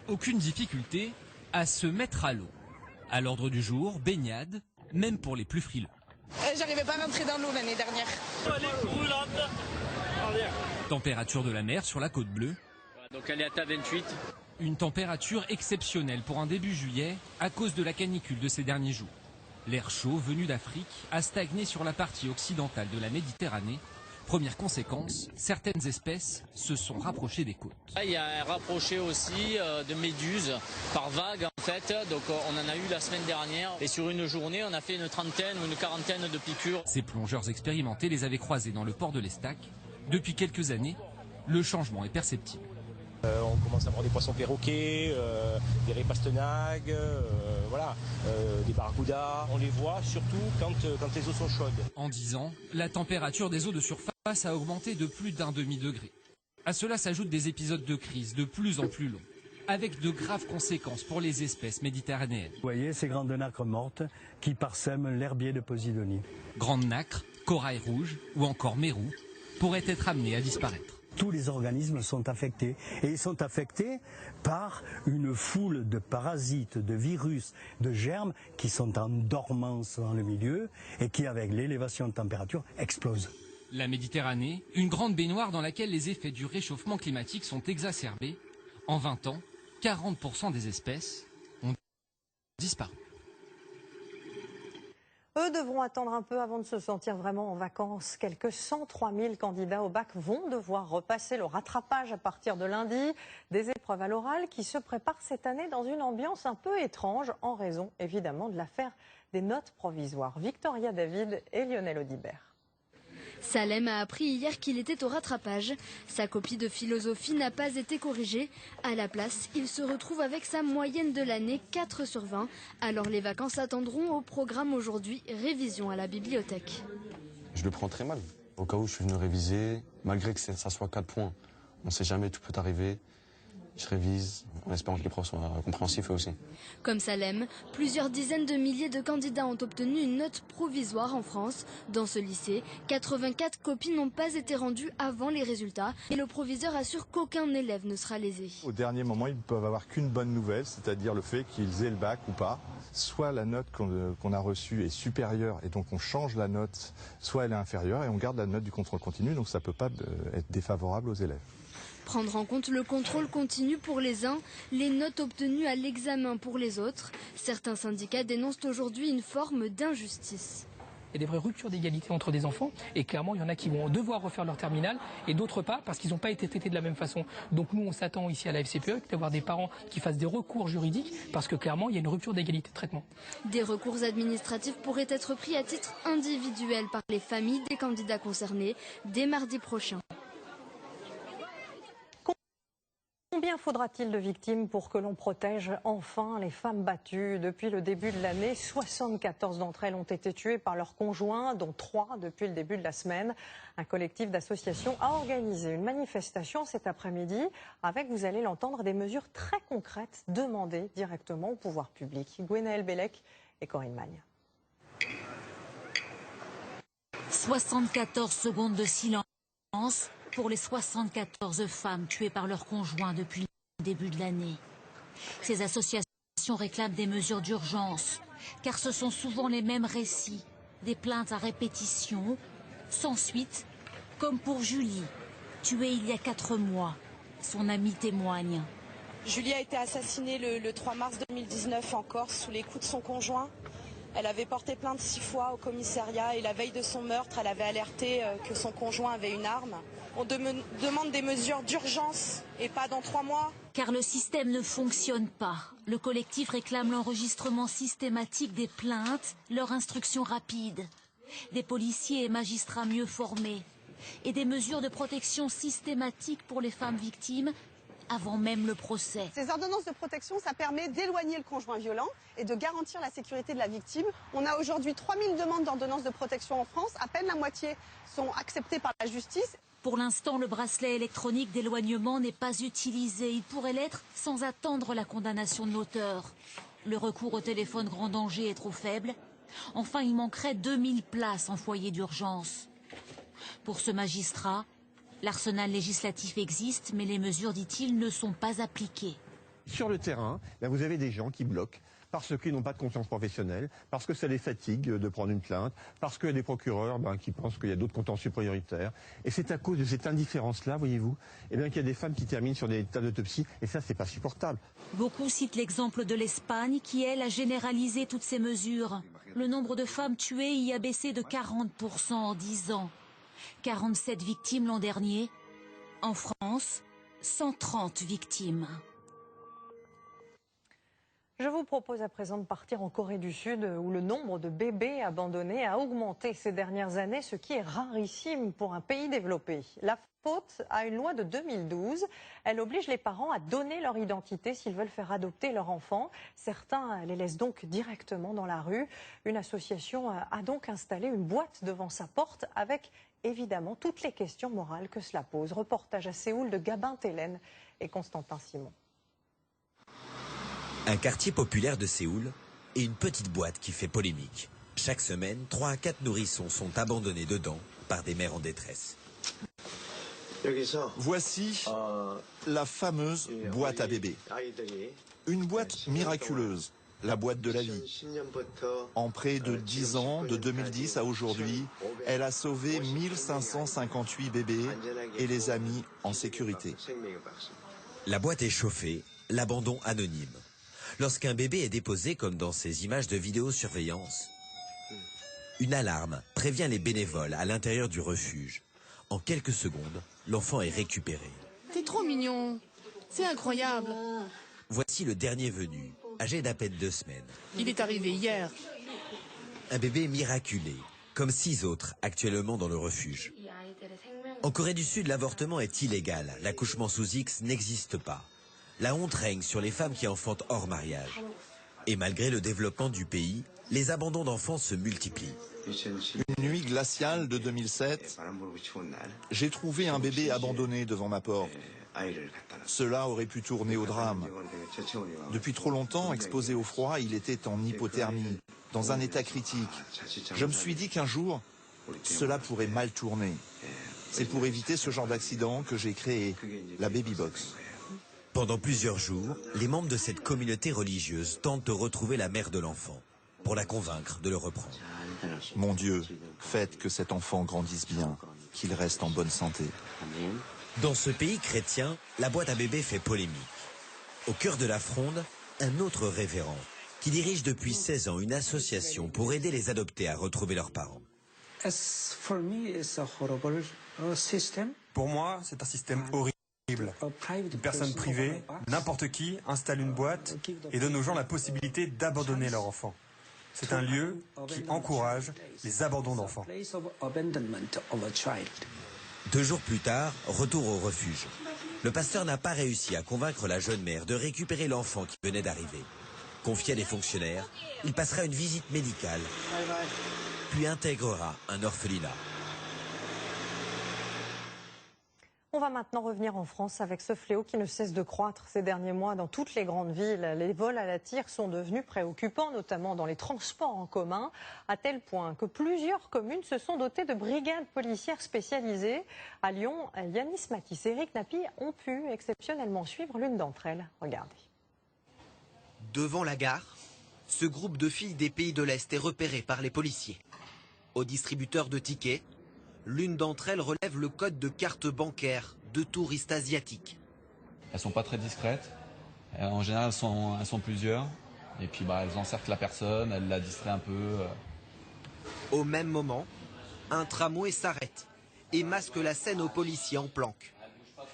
Aucune difficulté à se mettre à l'eau. À l'ordre du jour, baignade, même pour les plus frileux. J'arrivais pas à rentrer dans l'eau l'année dernière. Température de la mer sur la côte bleue. Donc elle est à 28. Une température exceptionnelle pour un début juillet à cause de la canicule de ces derniers jours. L'air chaud venu d'Afrique a stagné sur la partie occidentale de la Méditerranée. Première conséquence, certaines espèces se sont rapprochées des côtes. Il y a un rapproché aussi de méduses par vague en fait. Donc on en a eu la semaine dernière. Et sur une journée, on a fait une trentaine ou une quarantaine de piqûres. Ces plongeurs expérimentés les avaient croisés dans le port de l'Estac. Depuis quelques années, le changement est perceptible. On commence à voir des poissons perroquets, des raies pastenagues, des barracudas. On les voit surtout quand les eaux sont chaudes. En 10 ans, la température des eaux de surface a augmenté de plus d'1 demi-degré. À cela s'ajoutent des épisodes de crise de plus en plus longs, avec de graves conséquences pour les espèces méditerranéennes. Vous voyez ces grandes nacres mortes qui parsèment l'herbier de Posidonie. Grandes nacres, corail rouge ou encore mérou pourraient être amenés à disparaître. Tous les organismes sont affectés et ils sont affectés par une foule de parasites, de virus, de germes qui sont en dormance dans le milieu et qui, avec l'élévation de température, explosent. La Méditerranée, une grande baignoire dans laquelle les effets du réchauffement climatique sont exacerbés. En 20 ans, 40% des espèces ont disparu. Eux devront attendre un peu avant de se sentir vraiment en vacances. Quelques 103 000 candidats au bac vont devoir repasser le rattrapage à partir de lundi. Des épreuves à l'oral qui se préparent cette année dans une ambiance un peu étrange en raison évidemment de l'affaire des notes provisoires. Victoria David et Lionel Audibert. Salem a appris hier qu'il était au rattrapage. Sa copie de philosophie n'a pas été corrigée. À la place, il se retrouve avec sa moyenne de l'année, 4 sur 20. Alors les vacances attendront au programme aujourd'hui, révision à la bibliothèque. Je le prends très mal. Au cas où je suis venu réviser, malgré que ça soit 4 points, on ne sait jamais, tout peut arriver. Je révise, en espérant que les profs soient compréhensifs eux aussi. Comme Salem, plusieurs dizaines de milliers de candidats ont obtenu une note provisoire en France. Dans ce lycée, 84 copies n'ont pas été rendues avant les résultats. Et le proviseur assure qu'aucun élève ne sera lésé. Au dernier moment, ils ne peuvent avoir qu'une bonne nouvelle, c'est-à-dire le fait qu'ils aient le bac ou pas. Soit la note qu'on a reçue est supérieure et donc on change la note, soit elle est inférieure et on garde la note du contrôle continu, donc ça ne peut pas être défavorable aux élèves. Prendre en compte le contrôle continu pour les uns, les notes obtenues à l'examen pour les autres. Certains syndicats dénoncent aujourd'hui une forme d'injustice. Il y a des vraies ruptures d'égalité entre des enfants et clairement il y en a qui vont devoir refaire leur terminale et d'autres pas parce qu'ils n'ont pas été traités de la même façon. Donc nous on s'attend ici à la FCPE d'avoir des parents qui fassent des recours juridiques parce que clairement il y a une rupture d'égalité de traitement. Des recours administratifs pourraient être pris à titre individuel par les familles des candidats concernés dès mardi prochain. Combien faudra-t-il de victimes pour que l'on protège enfin les femmes battues? Depuis le début de l'année, 74 d'entre elles ont été tuées par leurs conjoints, dont 3 depuis le début de la semaine. Un collectif d'associations a organisé une manifestation cet après-midi avec, vous allez l'entendre, des mesures très concrètes demandées directement au pouvoir public. Gwenaëlle Bellec et Corinne Magne. 74 secondes de silence pour les 74 femmes tuées par leurs conjoints depuis le début de l'année. Ces associations réclament des mesures d'urgence, car ce sont souvent les mêmes récits, des plaintes à répétition, sans suite, comme pour Julie, tuée il y a 4 mois. Son amie témoigne. Julie a été assassinée le 3 mars 2019 en Corse sous les coups de son conjoint. Elle avait porté plainte 6 fois au commissariat et la veille de son meurtre, elle avait alerté que son conjoint avait une arme. On demande des mesures d'urgence et pas dans 3 mois. Car le système ne fonctionne pas. Le collectif réclame l'enregistrement systématique des plaintes, leur instruction rapide, des policiers et magistrats mieux formés et des mesures de protection systématiques pour les femmes victimes avant même le procès. Ces ordonnances de protection, ça permet d'éloigner le conjoint violent et de garantir la sécurité de la victime. On a aujourd'hui 3000 demandes d'ordonnances de protection en France. À peine la moitié sont acceptées par la justice. Pour l'instant, le bracelet électronique d'éloignement n'est pas utilisé. Il pourrait l'être sans attendre la condamnation de l'auteur. Le recours au téléphone grand danger est trop faible. Enfin, il manquerait 2000 places en foyer d'urgence. Pour ce magistrat, l'arsenal législatif existe, mais les mesures, dit-il, ne sont pas appliquées. Sur le terrain, vous avez des gens qui bloquent parce qu'ils n'ont pas de conscience professionnelle, parce que ça les fatigue de prendre une plainte, parce qu'il y a des procureurs qui pensent qu'il y a d'autres contentieux prioritaires. Et c'est à cause de cette indifférence-là, voyez-vous, qu'il y a des femmes qui terminent sur des tas d'autopsies, et ça, c'est pas supportable. Beaucoup citent l'exemple de l'Espagne, qui, elle, a généralisé toutes ces mesures. Le nombre de femmes tuées y a baissé de 40% en 10 ans. 47 victimes l'an dernier. En France, 130 victimes. Je vous propose à présent de partir en Corée du Sud, où le nombre de bébés abandonnés a augmenté ces dernières années, ce qui est rarissime pour un pays développé. La faute à une loi de 2012. Elle oblige les parents à donner leur identité s'ils veulent faire adopter leur enfant. Certains les laissent donc directement dans la rue. Une association a donc installé une boîte devant sa porte avec évidemment toutes les questions morales que cela pose. Reportage à Séoul de Gabin Télène et Constantin Simon. Un quartier populaire de Séoul et une petite boîte qui fait polémique. Chaque semaine, 3 à 4 nourrissons sont abandonnés dedans par des mères en détresse. Voici la fameuse boîte à bébé. Une boîte miraculeuse, la boîte de la vie. En près de 10 ans, de 2010 à aujourd'hui, elle a sauvé 1558 bébés et les a mis en sécurité. La boîte est chauffée, l'abandon anonyme. Lorsqu'un bébé est déposé comme dans ces images de vidéosurveillance, une alarme prévient les bénévoles à l'intérieur du refuge. En quelques secondes, l'enfant est récupéré. T'es trop mignon. C'est incroyable. Voici le dernier venu, âgé d'à peine 2 semaines. Il est arrivé hier. Un bébé miraculé, comme 6 autres actuellement dans le refuge. En Corée du Sud, l'avortement est illégal. L'accouchement sous X n'existe pas. La honte règne sur les femmes qui enfantent hors mariage. Et malgré le développement du pays, les abandons d'enfants se multiplient. Une nuit glaciale de 2007, j'ai trouvé un bébé abandonné devant ma porte. Cela aurait pu tourner au drame. Depuis trop longtemps, exposé au froid, il était en hypothermie, dans un état critique. Je me suis dit qu'un jour, cela pourrait mal tourner. C'est pour éviter ce genre d'accident que j'ai créé la Baby Box. Pendant plusieurs jours, les membres de cette communauté religieuse tentent de retrouver la mère de l'enfant, pour la convaincre de le reprendre. Mon Dieu, faites que cet enfant grandisse bien, qu'il reste en bonne santé. Dans ce pays chrétien, la boîte à bébé fait polémique. Au cœur de la fronde, un autre révérend, qui dirige depuis 16 ans une association pour aider les adoptés à retrouver leurs parents. Pour moi, c'est un système horrible. Une personne privée, n'importe qui, installe une boîte et donne aux gens la possibilité d'abandonner leur enfant. C'est un lieu qui encourage les abandons d'enfants. 2 jours plus tard, retour au refuge. Le pasteur n'a pas réussi à convaincre la jeune mère de récupérer l'enfant qui venait d'arriver. Confié à des fonctionnaires, il passera une visite médicale, puis intégrera un orphelinat. On va maintenant revenir en France avec ce fléau qui ne cesse de croître ces derniers mois dans toutes les grandes villes. Les vols à la tire sont devenus préoccupants, notamment dans les transports en commun, à tel point que plusieurs communes se sont dotées de brigades policières spécialisées. À Lyon, Yanis Makis et Eric Napi ont pu exceptionnellement suivre l'une d'entre elles. Regardez. Devant la gare, ce groupe de filles des pays de l'Est est repéré par les policiers. Au distributeur de tickets, l'une d'entre elles relève le code de carte bancaire de touristes asiatiques. Elles sont pas très discrètes. En général, elles sont plusieurs. Et puis elles encerclent la personne, elles la distraient un peu. Au même moment, un tramway s'arrête et masque la scène aux policiers en planque.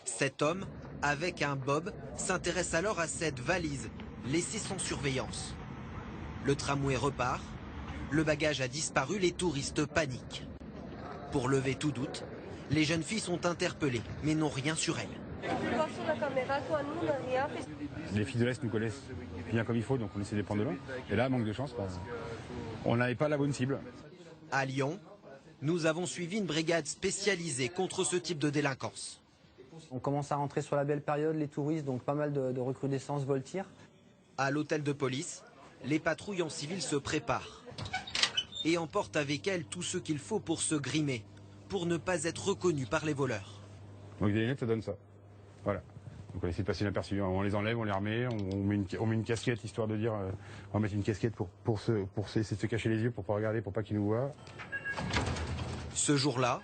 Cet homme, avec un bob, s'intéresse alors à cette valise laissée sans surveillance. Le tramway repart, le bagage a disparu, les touristes paniquent. Pour lever tout doute, les jeunes filles sont interpellées, mais n'ont rien sur elles. Les filles de l'Est nous connaissent bien comme il faut, donc on essaie de les prendre de loin. Et là, manque de chance, on n'avait pas la bonne cible. À Lyon, nous avons suivi une brigade spécialisée contre ce type de délinquance. On commence à rentrer sur la belle période, les touristes, donc pas mal de recrudescence vol-tir. À l'hôtel de police, les patrouilles en civil se préparent et emportent avec elles tout ce qu'il faut pour se grimer, pour ne pas être reconnus par les voleurs. Donc des lunettes, ça donne ça. Voilà. Donc on essaie de passer inaperçu. On les enlève, on les remet, on met une casquette, histoire de dire, on va mettre une casquette pour essayer de se cacher les yeux, pour pas regarder, pour pas qu'ils nous voient. Ce jour-là,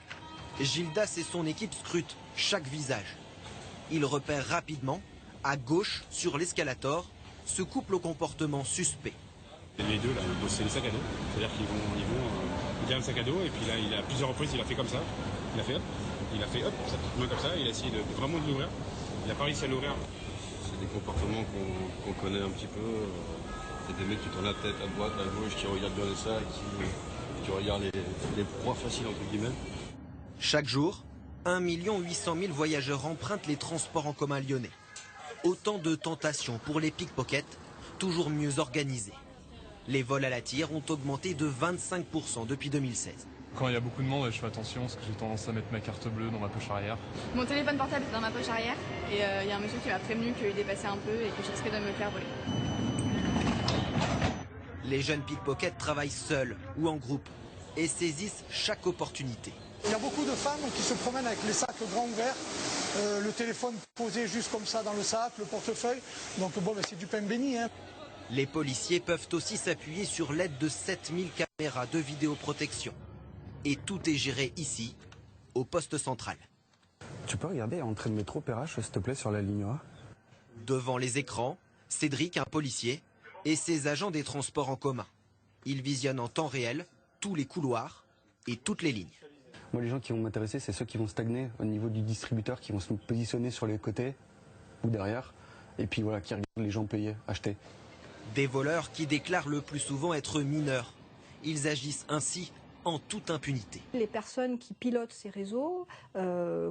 Gildas et son équipe scrutent chaque visage. Ils repèrent rapidement, à gauche, sur l'escalator, ce couple au comportement suspect. Les deux, là, c'est les sacs à dos. C'est-à-dire qu'ils vont garder le sac à dos, et puis là, il a plusieurs reprises, il a fait comme ça. Il a fait hop, sa petite main comme ça, il a essayé vraiment de l'ouvrir. Il n'a pas réussi à l'ouvrir. C'est des comportements qu'on connaît un petit peu. C'est des mecs qui tournent la tête à droite, à gauche, qui regardent bien les sacs, qui regardent les proies faciles, entre guillemets. Chaque jour, 1 800 000 voyageurs empruntent les transports en commun lyonnais. Autant de tentations pour les pickpockets, toujours mieux organisés. Les vols à la tire ont augmenté de 25% depuis 2016. Quand il y a beaucoup de monde, je fais attention parce que j'ai tendance à mettre ma carte bleue dans ma poche arrière. Mon téléphone portable est dans ma poche arrière et il y a un monsieur qui m'a prévenu qu'il dépassait un peu et que je risquais de me faire voler. Les jeunes pickpockets travaillent seuls ou en groupe et saisissent chaque opportunité. Il y a beaucoup de femmes qui se promènent avec les sacs grands ouverts, le téléphone posé juste comme ça dans le sac, le portefeuille. Donc bon, c'est du pain béni. Hein. Les policiers peuvent aussi s'appuyer sur l'aide de 7000 caméras de vidéoprotection. Et tout est géré ici, au poste central. Tu peux regarder entrée de métro Perrache, s'il te plaît, sur la ligne A? Devant les écrans, Cédric, un policier, et ses agents des transports en commun. Ils visionnent en temps réel tous les couloirs et toutes les lignes. Moi, les gens qui vont m'intéresser, c'est ceux qui vont stagner au niveau du distributeur, qui vont se positionner sur les côtés ou derrière, et puis voilà, qui regardent les gens payer, acheter. Des voleurs qui déclarent le plus souvent être mineurs. Ils agissent ainsi en toute impunité. Les personnes qui pilotent ces réseaux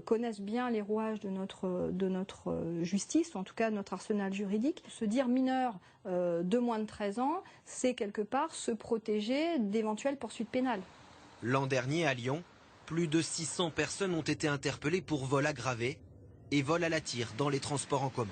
connaissent bien les rouages de notre justice, ou en tout cas de notre arsenal juridique. Se dire mineur de moins de 13 ans, c'est quelque part se protéger d'éventuelles poursuites pénales. L'an dernier à Lyon, plus de 600 personnes ont été interpellées pour vol aggravé et vol à la tire dans les transports en commun.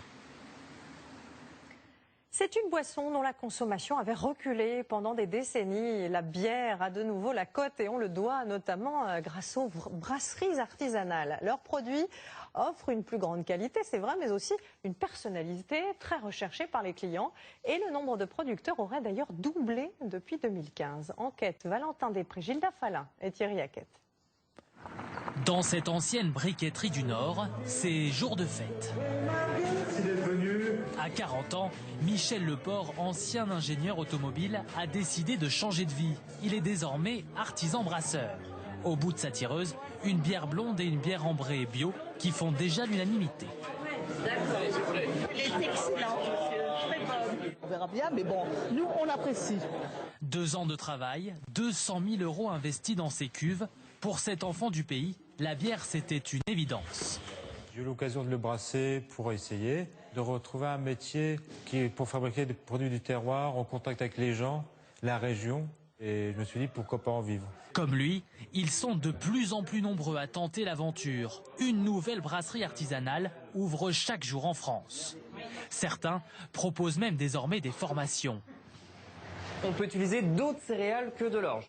C'est une boisson dont la consommation avait reculé pendant des décennies. La bière a de nouveau la cote et on le doit notamment grâce aux brasseries artisanales. Leurs produits offrent une plus grande qualité, c'est vrai, mais aussi une personnalité très recherchée par les clients. Et le nombre de producteurs aurait d'ailleurs doublé depuis 2015. Enquête Valentin Després, Gilda Falin et Thierry Hackett. Dans cette ancienne briqueterie du Nord, c'est jour de fête. À 40 ans, Michel Leport, ancien ingénieur automobile, a décidé de changer de vie. Il est désormais artisan brasseur. Au bout de sa tireuse, une bière blonde et une bière ambrée bio qui font déjà l'unanimité. Il est excellent, très bon. On verra bien, mais bon, nous on apprécie. 2 ans de travail, 200 000 € investis dans ces cuves. Pour cet enfant du pays, la bière c'était une évidence. J'ai eu l'occasion de le brasser pour essayer, de retrouver un métier qui est pour fabriquer des produits du terroir, en contact avec les gens, la région. Et je me suis dit, pourquoi pas en vivre. Comme lui, ils sont de plus en plus nombreux à tenter l'aventure. Une nouvelle brasserie artisanale ouvre chaque jour en France. Certains proposent même désormais des formations. On peut utiliser d'autres céréales que de l'orge.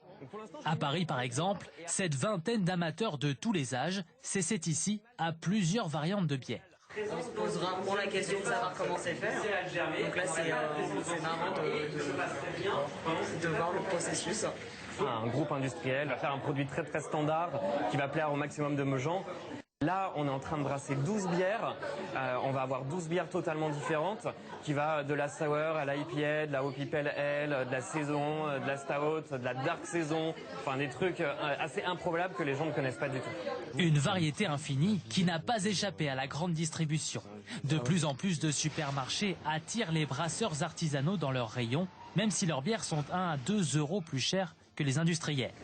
À Paris, par exemple, cette vingtaine d'amateurs de tous les âges s'essaient ici à plusieurs variantes de bière. On se pose rarement la question de savoir comment c'est fait. Donc là, c'est marrant de voir le processus. Un groupe industriel va faire un produit très très standard qui va plaire au maximum de gens. Là, on est en train de brasser 12 bières. On va avoir 12 bières totalement différentes, qui va de la sour à la IPA, de la Haut Pipel Ale, de la saison, de la stout, de la dark saison. Enfin, des trucs assez improbables que les gens ne connaissent pas du tout. Une variété infinie qui n'a pas échappé à la grande distribution. De plus en plus de supermarchés attirent les brasseurs artisanaux dans leurs rayons, même si leurs bières sont 1 à 2 € plus chères que les industriels.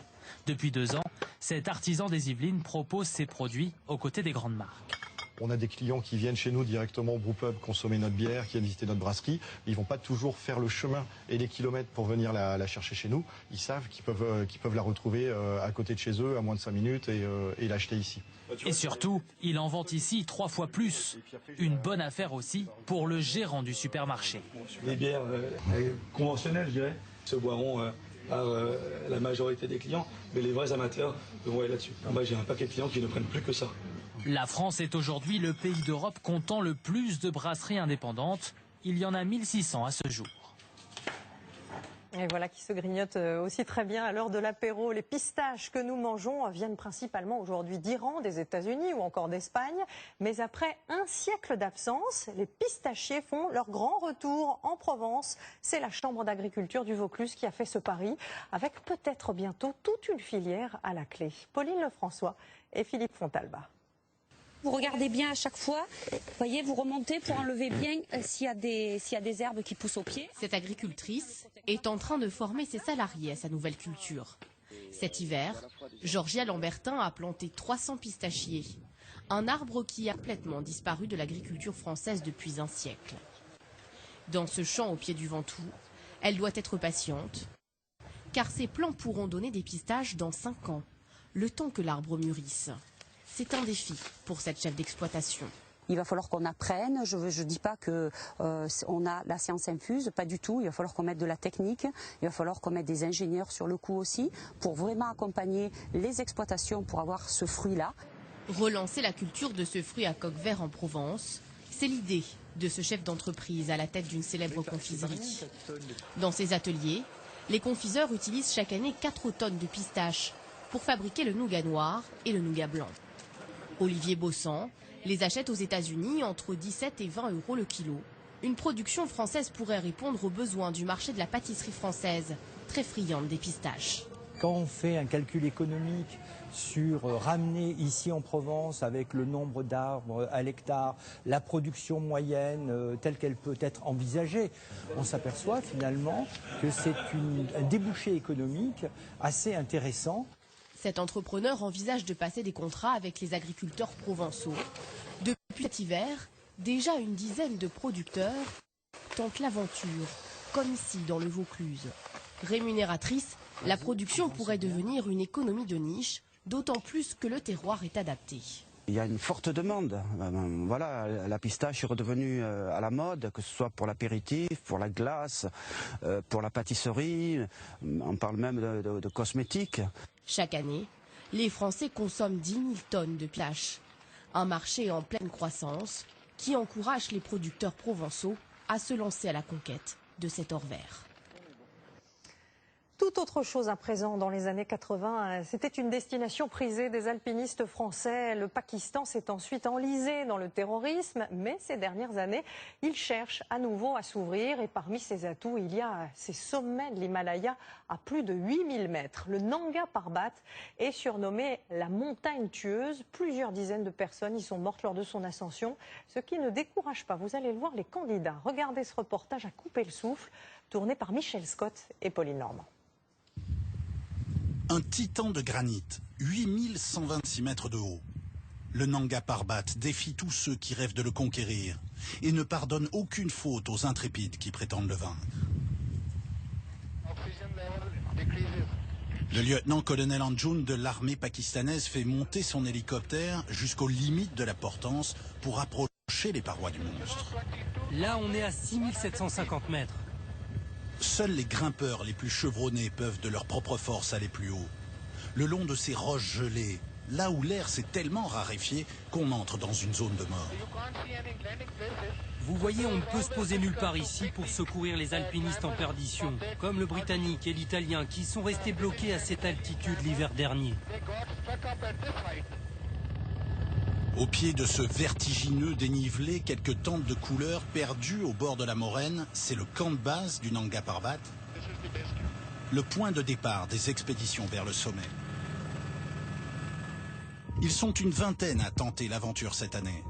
Depuis 2 ans, cet artisan des Yvelines propose ses produits aux côtés des grandes marques. On a des clients qui viennent chez nous directement au brewpub consommer notre bière, qui viennent visiter notre brasserie. Ils ne vont pas toujours faire le chemin et les kilomètres pour venir la chercher chez nous. Ils savent qu'ils peuvent la retrouver à côté de chez eux, à moins de 5 minutes, et l'acheter ici. Et surtout, il en vend ici 3 fois plus. Une bonne affaire aussi pour le gérant du supermarché. Les bières conventionnelles, je dirais, se boiront par la majorité des clients, mais les vrais amateurs vont aller là-dessus. Moi, j'ai un paquet de clients qui ne prennent plus que ça. La France est aujourd'hui le pays d'Europe comptant le plus de brasseries indépendantes. Il y en a 1600 à ce jour. Et voilà qui se grignote aussi très bien à l'heure de l'apéro. Les pistaches que nous mangeons viennent principalement aujourd'hui d'Iran, des États-Unis ou encore d'Espagne. Mais après un siècle d'absence, les pistachiers font leur grand retour en Provence. C'est la Chambre d'agriculture du Vaucluse qui a fait ce pari, avec peut-être bientôt toute une filière à la clé. Pauline Lefrançois et Philippe Fontalba. Vous regardez bien à chaque fois, voyez, vous remontez pour enlever bien s'il y a des herbes qui poussent au pied. Cette agricultrice est en train de former ses salariés à sa nouvelle culture. Cet hiver, Georgia Lambertin a planté 300 pistachiers, un arbre qui a complètement disparu de l'agriculture française depuis un siècle. Dans ce champ au pied du Ventoux, elle doit être patiente, car ses plants pourront donner des pistaches dans 5 ans, le temps que l'arbre mûrisse. C'est un défi pour cette chef d'exploitation. Il va falloir qu'on apprenne. Je ne dis pas qu'on a la science infuse, pas du tout. Il va falloir qu'on mette de la technique. Il va falloir qu'on mette des ingénieurs sur le coup aussi pour vraiment accompagner les exploitations pour avoir ce fruit-là. Relancer la culture de ce fruit à coque vert en Provence, c'est l'idée de ce chef d'entreprise à la tête d'une célèbre confiserie. Dans ses ateliers, les confiseurs utilisent chaque année 4 tonnes de pistaches pour fabriquer le nougat noir et le nougat blanc. Olivier Bossan les achète aux États-Unis entre 17 et 20 € le kilo. Une production française pourrait répondre aux besoins du marché de la pâtisserie française, très friande des pistaches. Quand on fait un calcul économique sur ramener ici en Provence avec le nombre d'arbres à l'hectare, la production moyenne telle qu'elle peut être envisagée, on s'aperçoit finalement que c'est un débouché économique assez intéressant. Cet entrepreneur envisage de passer des contrats avec les agriculteurs provençaux. Depuis cet hiver, déjà une dizaine de producteurs tentent l'aventure, comme ici dans le Vaucluse. Rémunératrice, la production pourrait devenir une économie de niche, d'autant plus que le terroir est adapté. Il y a une forte demande. Voilà, la pistache est redevenue à la mode, que ce soit pour l'apéritif, pour la glace, pour la pâtisserie. On parle même de cosmétiques. Chaque année, les Français consomment 10 000 tonnes de pistaches. Un marché en pleine croissance qui encourage les producteurs provençaux à se lancer à la conquête de cet or vert. Tout autre chose à présent dans les années 80, c'était une destination prisée des alpinistes français. Le Pakistan s'est ensuite enlisé dans le terrorisme, mais ces dernières années, il cherche à nouveau à s'ouvrir. Et parmi ses atouts, il y a ces sommets de l'Himalaya à plus de 8000 mètres. Le Nanga Parbat est surnommé la montagne tueuse. Plusieurs dizaines de personnes y sont mortes lors de son ascension, ce qui ne décourage pas, vous allez le voir, les candidats. Regardez ce reportage à couper le souffle, tourné par Michel Scott et Pauline Normand. Un titan de granit, 8126 mètres de haut. Le Nanga Parbat défie tous ceux qui rêvent de le conquérir et ne pardonne aucune faute aux intrépides qui prétendent le vaincre. Le lieutenant-colonel Anjoun de l'armée pakistanaise fait monter son hélicoptère jusqu'aux limites de la portance pour approcher les parois du monstre. Là, on est à 6750 mètres. Seuls les grimpeurs les plus chevronnés peuvent de leur propre force aller plus haut. Le long de ces roches gelées, là où l'air s'est tellement raréfié qu'on entre dans une zone de mort. Vous voyez, on ne peut se poser nulle part ici pour secourir les alpinistes en perdition, comme le Britannique et l'Italien qui sont restés bloqués à cette altitude l'hiver dernier. Au pied de ce vertigineux dénivelé, quelques tentes de couleurs perdues au bord de la moraine, c'est le camp de base du Nanga Parbat, le point de départ des expéditions vers le sommet. Ils sont une vingtaine à tenter l'aventure cette année.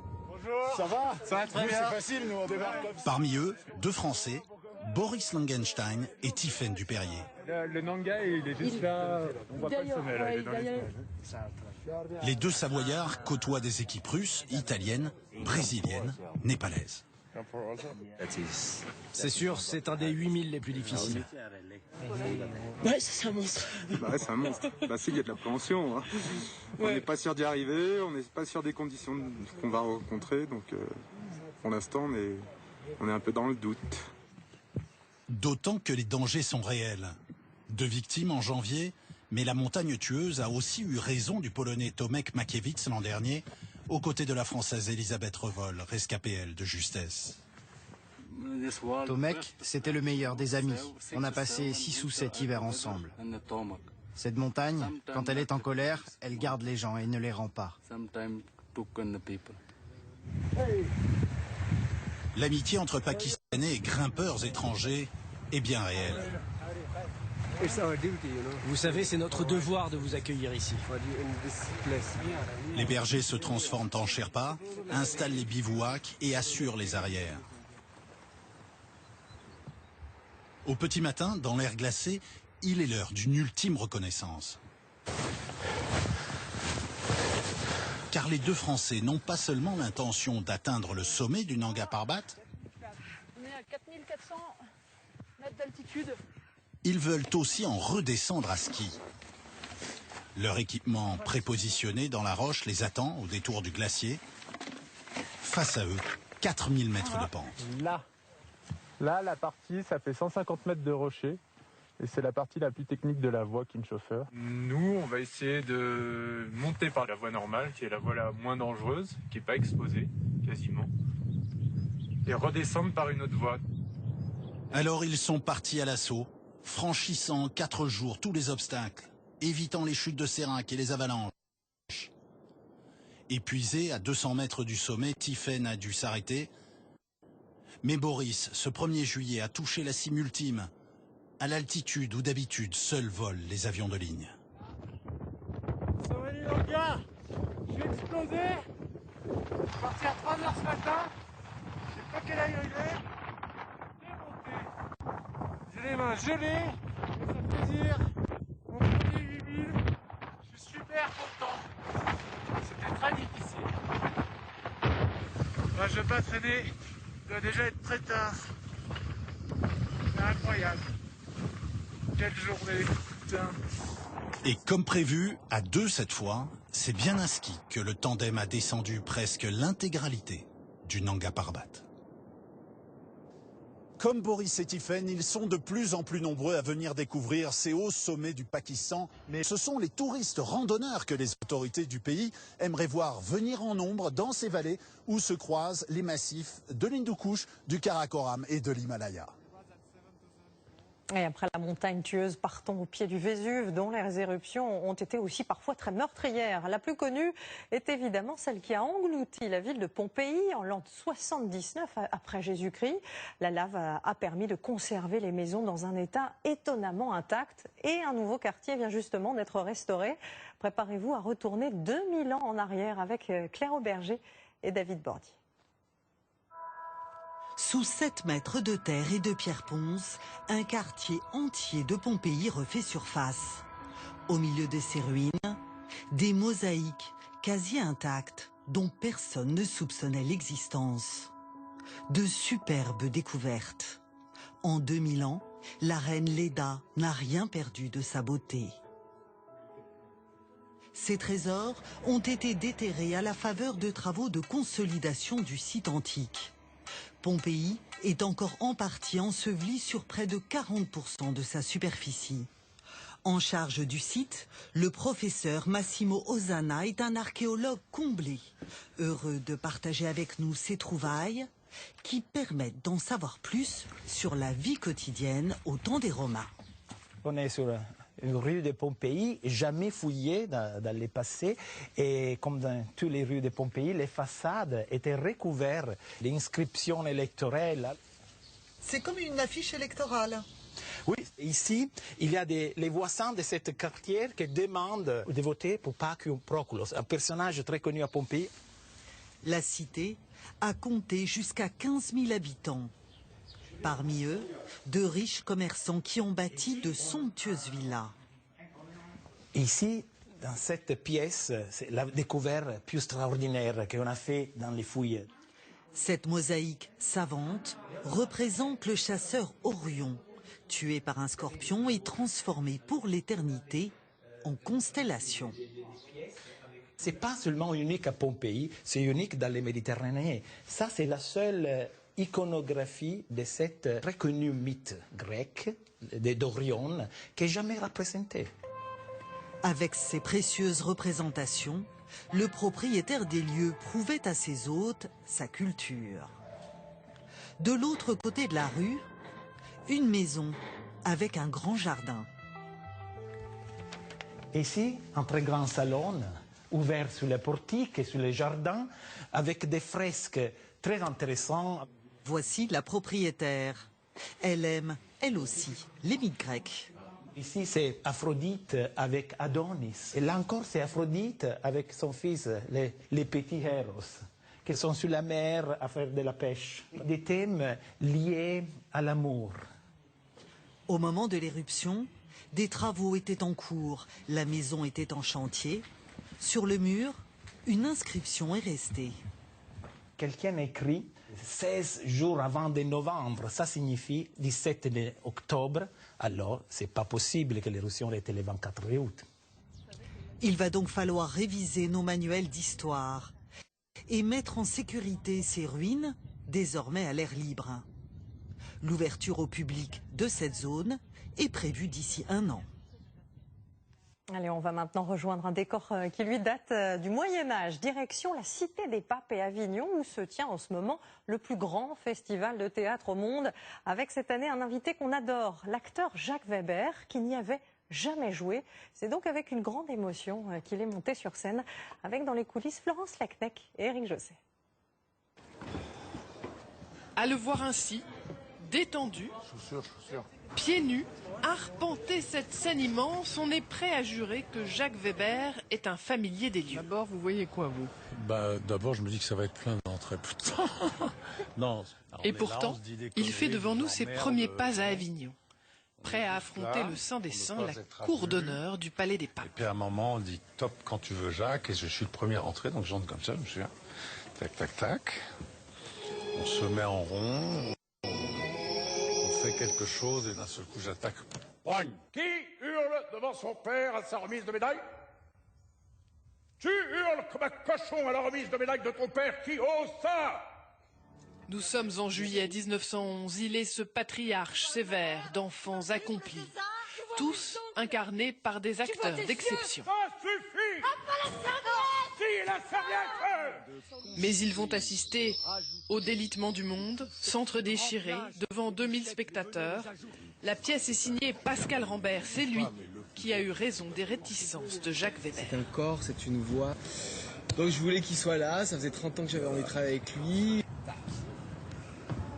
Ça va très bien. C'est facile, nous, on débarque comme ça. Parmi eux, 2 Français, Boris Langenstein et Tiffaine Dupérier. Le Nanga, il est juste là. On voit pas le sommet, là. Il est dans les... Les 2 Savoyards côtoient des équipes russes, italiennes, brésiliennes, népalaises. C'est sûr, c'est un des 8000 les plus difficiles. Ouais, c'est un monstre. Bah ouais, c'est un monstre. Bah si, il y a de l'appréhension. Hein. On n'est pas sûr d'y arriver, on n'est pas sûr des conditions qu'on va rencontrer, donc pour l'instant, on est un peu dans le doute. D'autant que les dangers sont réels. 2 victimes en janvier, mais la montagne tueuse a aussi eu raison du Polonais Tomek Makiewicz l'an dernier, aux côtés de la Française Elisabeth Revol, rescapée elle de justesse. Tomek, c'était le meilleur des amis. On a passé 6 ou 7 hivers ensemble. Cette montagne, quand elle est en colère, elle garde les gens et ne les rend pas. L'amitié entre Pakistanais et grimpeurs étrangers est bien réelle. Vous savez, c'est notre devoir de vous accueillir ici. Les bergers se transforment en Sherpas, installent les bivouacs et assurent les arrières. Au petit matin, dans l'air glacé, il est l'heure d'une ultime reconnaissance. Car les 2 Français n'ont pas seulement l'intention d'atteindre le sommet du Nanga Parbat. On est à 4400 mètres d'altitude. Ils veulent aussi en redescendre à ski. Leur équipement prépositionné dans la roche les attend au détour du glacier. Face à eux, 4000 mètres de pente. Là, la partie, ça fait 150 mètres de rocher. Et c'est la partie la plus technique de la voie Kingshoffer. Nous, on va essayer de monter par la voie normale, qui est la voie la moins dangereuse, qui n'est pas exposée, quasiment. Et redescendre par une autre voie. Alors ils sont partis à l'assaut, franchissant en 4 jours tous les obstacles, évitant les chutes de sérinques et les avalanches. Épuisé à 200 mètres du sommet, Tiffaine a dû s'arrêter. Mais Boris, ce 1er juillet, a touché la cime ultime, à l'altitude où d'habitude seuls volent les avions de ligne. Salut les gars, je suis explosé. Je suis parti à 3h ce matin. Je sais pas quelle heure il est. Démonté. J'ai les mains gelées, mais ça fait plaisir. Mon premier 8000, je suis super content. C'était très difficile. Bah, je vais pas traîner, il doit déjà être très tard. C'est incroyable. Quelle journée, putain. Et comme prévu, à 2 cette fois, c'est bien à ski que le tandem a descendu presque l'intégralité du Nanga Parbat. Comme Boris et Tiffaine, ils sont de plus en plus nombreux à venir découvrir ces hauts sommets du Pakistan. Mais ce sont les touristes randonneurs que les autorités du pays aimeraient voir venir en nombre dans ces vallées où se croisent les massifs de l'Hindu-Kush, du Karakoram et de l'Himalaya. Et après la montagne tueuse, partons au pied du Vésuve, dont les éruptions ont été aussi parfois très meurtrières. La plus connue est évidemment celle qui a englouti la ville de Pompéi en l'an 79 après Jésus-Christ. La lave a permis de conserver les maisons dans un état étonnamment intact et un nouveau quartier vient justement d'être restauré. Préparez-vous à retourner 2000 ans en arrière avec Claire Auberger et David Bordier. Sous 7 mètres de terre et de pierre ponce, un quartier entier de Pompéi refait surface. Au milieu de ces ruines, des mosaïques quasi intactes dont personne ne soupçonnait l'existence. De superbes découvertes. En 2000 ans, la reine Léda n'a rien perdu de sa beauté. Ces trésors ont été déterrés à la faveur de travaux de consolidation du site antique. Pompéi est encore en partie enseveli sur près de 40% de sa superficie. En charge du site, le professeur Massimo Osanna est un archéologue comblé, heureux de partager avec nous ses trouvailles qui permettent d'en savoir plus sur la vie quotidienne au temps des Romains. On est sur une rue de Pompéi, jamais fouillée dans le passé, et comme dans toutes les rues de Pompéi, les façades étaient recouvertes d'inscriptions électorales. C'est comme une affiche électorale. Oui, ici, il y a les voisins de ce quartier qui demandent de voter pour Pacius Proculos, un personnage très connu à Pompéi. La cité a compté jusqu'à 15 000 habitants. Parmi eux, de riches commerçants qui ont bâti de somptueuses villas. Ici, dans cette pièce, c'est la découverte plus extraordinaire qu'on a fait dans les fouilles. Cette mosaïque savante représente le chasseur Orion, tué par un scorpion et transformé pour l'éternité en constellation. C'est pas seulement unique à Pompéi, c'est unique dans les Méditerranéens. Ça, c'est la seule iconographie de cet très connu mythe grec d'Orion qui n'est jamais représenté. Avec ces précieuses représentations, le propriétaire des lieux prouvait à ses hôtes sa culture. De l'autre côté de la rue, une maison avec un grand jardin. Ici, un très grand salon ouvert sur les portiques et sur les jardins avec des fresques très intéressantes. Voici la propriétaire. Elle aime, elle aussi, les mythes grecs. Ici, c'est Aphrodite avec Adonis. Et là encore, c'est Aphrodite avec son fils, les petits héros, qui sont sur la mer à faire de la pêche. Des thèmes liés à l'amour. Au moment de l'éruption, des travaux étaient en cours, la maison était en chantier. Sur le mur, une inscription est restée. Quelqu'un écrit 16 jours avant de novembre, ça signifie 17 octobre, alors c'est pas possible que l'éruption ait été le 24 août. Il va donc falloir réviser nos manuels d'histoire et mettre en sécurité ces ruines, désormais à l'air libre. L'ouverture au public de cette zone est prévue d'ici 1 an. Allez, on va maintenant rejoindre un décor qui lui date du Moyen-Âge. Direction la Cité des Papes et Avignon, où se tient en ce moment le plus grand festival de théâtre au monde. Avec cette année un invité qu'on adore, l'acteur Jacques Weber, qui n'y avait jamais joué. C'est donc avec une grande émotion qu'il est monté sur scène, avec dans les coulisses Florence Lacnec et Éric Josset. À le voir ainsi, détendu, pieds nus, arpenter cette scène immense, on est prêt à jurer que Jacques Weber est un familier des lieux. D'abord, vous voyez quoi, vous? D'abord, je me dis que ça va être plein dans très peu de temps. Non. Et pourtant, il fait devant nous ses premiers pas à Avignon. Prêt à affronter le Saint des Saints, la cour d'honneur du Palais des Papes. Et puis à un moment, on dit top quand tu veux, Jacques, et je suis le premier à rentrer, donc j'entre comme ça, je me souviens. Tac, tac, tac. On se met en rond. Quelque chose et d'un seul coup j'attaque. Poigne. Qui hurle devant son père à sa remise de médaille? Tu hurles comme un cochon à la remise de médaille de ton père. Qui ose ça? Nous sommes en juillet 1911. Il est ce patriarche sévère d'enfants accomplis, tous incarnés par des acteurs d'exception. Ça suffit. La serviette. Mais ils vont assister au délitement du monde, centre déchiré, devant 2000 spectateurs. La pièce est signée Pascal Rambert. C'est lui qui a eu raison des réticences de Jacques Weber. C'est un corps, c'est une voix. Donc je voulais qu'il soit là. Ça faisait 30 ans que j'avais envie de travailler avec lui.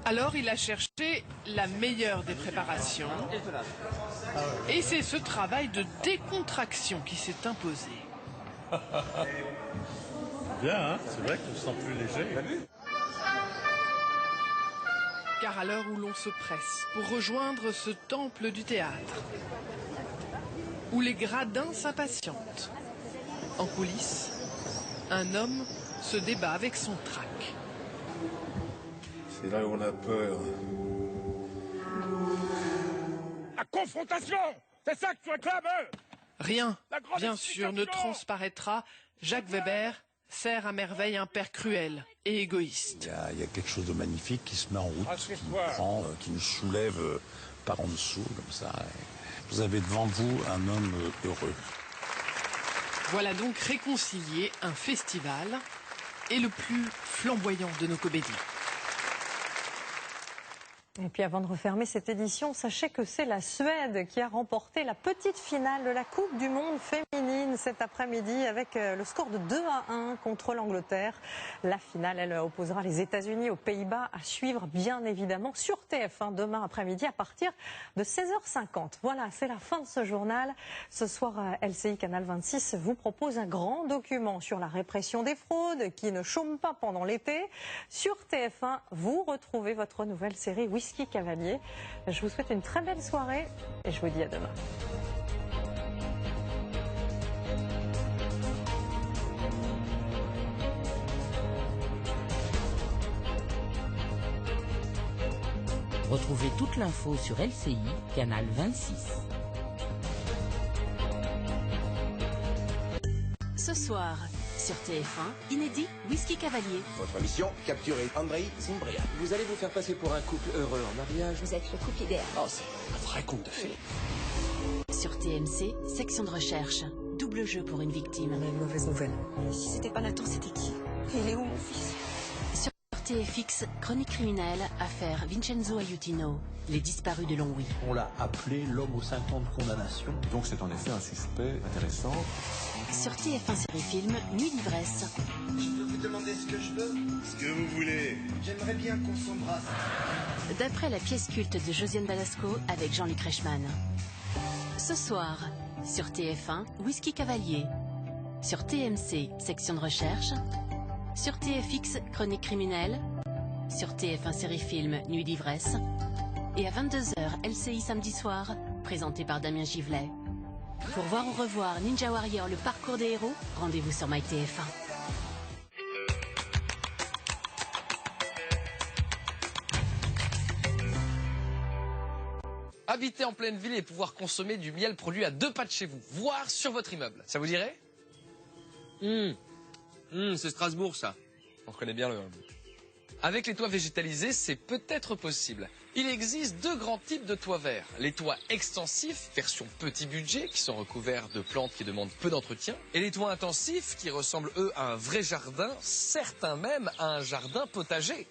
Alors il a cherché la meilleure des préparations. Et c'est ce travail de décontraction qui s'est imposé. Bien, hein, c'est vrai qu'on se sent plus léger. Car à l'heure où l'on se presse pour rejoindre ce temple du théâtre, où les gradins s'impatientent, en coulisses, un homme se débat avec son trac. C'est là où on a peur. La confrontation, c'est ça que tu réclames? Rien, bien sûr, ne transparaîtra. Jacques Weber sert à merveille un père cruel et égoïste. Il y a quelque chose de magnifique qui se met en route, qui nous prend, qui nous soulève par en dessous, comme ça. Vous avez devant vous un homme heureux. Voilà donc réconcilié un festival et le plus flamboyant de nos comédies. Et puis avant de refermer cette édition, sachez que c'est la Suède qui a remporté la petite finale de la Coupe du Monde féminine cet après-midi avec le score de 2-1 contre l'Angleterre. La finale, elle opposera les États-Unis aux Pays-Bas, à suivre bien évidemment sur TF1 demain après-midi à partir de 16h50. Voilà, c'est la fin de ce journal. Ce soir, LCI Canal 26 vous propose un grand document sur la répression des fraudes qui ne chôment pas pendant l'été. Sur TF1, vous retrouvez votre nouvelle série Whisky Cavalier. Je vous souhaite une très belle soirée et je vous dis à demain. Retrouvez toute l'info sur LCI, canal 26. Ce soir, sur TF1, inédit Whisky Cavalier. Votre mission, capturer Andrei Zimbrian. Vous allez vous faire passer pour un couple heureux en mariage. Vous êtes le couple idéal. Oh, c'est un vrai conte de fées. Sur TMC, section de recherche. Double jeu pour une victime. On a une mauvaise nouvelle. Si c'était pas Nathan, c'était qui? Il est où mon fils? Sur TFX, chronique criminelle, affaire Vincenzo Aiutino, les disparus de Longwy. On l'a appelé l'homme aux 5 ans de condamnation. Donc c'est en effet un suspect intéressant. Sur TF1 série film, Nuit d'ivresse. Je peux vous demander ce que je veux? Ce que vous voulez. J'aimerais bien qu'on s'embrasse. D'après la pièce culte de Josiane Balasco avec Jean-Luc Reichmann. Ce soir, sur TF1, Whisky Cavalier. Sur TMC, section de recherche. Sur TFX, chronique criminelle. Sur TF1 série film, Nuit d'ivresse. Et à 22h, LCI samedi soir, présenté par Damien Givlet. Pour voir ou revoir Ninja Warrior, le parcours des héros, rendez-vous sur MyTF1. Habiter en pleine ville et pouvoir consommer du miel produit à 2 pas de chez vous, voire sur votre immeuble. Ça vous dirait? C'est Strasbourg, ça. On reconnaît bien le... Avec les toits végétalisés, c'est peut-être possible. Il existe 2 grands types de toits verts. Les toits extensifs, version petit budget, qui sont recouverts de plantes qui demandent peu d'entretien. Et les toits intensifs, qui ressemblent, eux, à un vrai jardin, certains même à un jardin potager.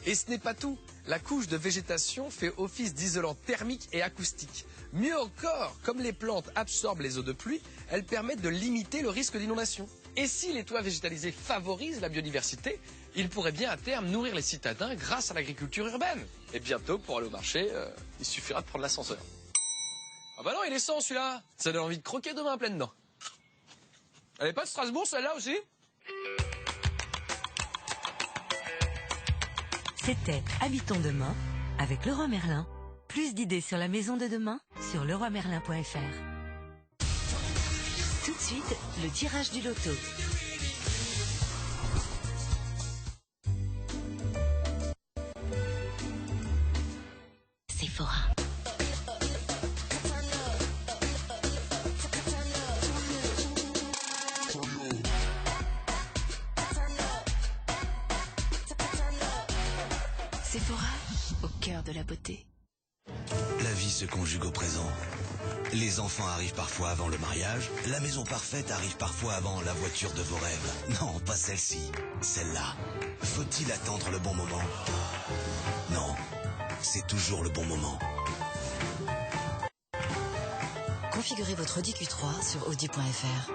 Et ce n'est pas tout. La couche de végétation fait office d'isolant thermique et acoustique. Mieux encore, comme les plantes absorbent les eaux de pluie, elles permettent de limiter le risque d'inondation. Et si les toits végétalisés favorisent la biodiversité, ils pourraient bien à terme nourrir les citadins grâce à l'agriculture urbaine. Et bientôt, pour aller au marché, il suffira de prendre l'ascenseur. Ah bah non, il est sans celui-là. Ça donne envie de croquer demain à pleines dents. Elle est pas de Strasbourg, celle-là aussi? C'était Habitons demain avec Leroy Merlin. Plus d'idées sur la maison de demain sur leroymerlin.fr. Tout de suite, le tirage du loto. Sephora. Sephora, au cœur de la beauté. La vie se conjugue au présent. Les enfants arrivent parfois avant le mariage. La maison parfaite arrive parfois avant la voiture de vos rêves. Non, pas celle-ci. Celle-là. Faut-il attendre le bon moment? Non, c'est toujours le bon moment. Configurez votre Audi Q3 sur audi.fr.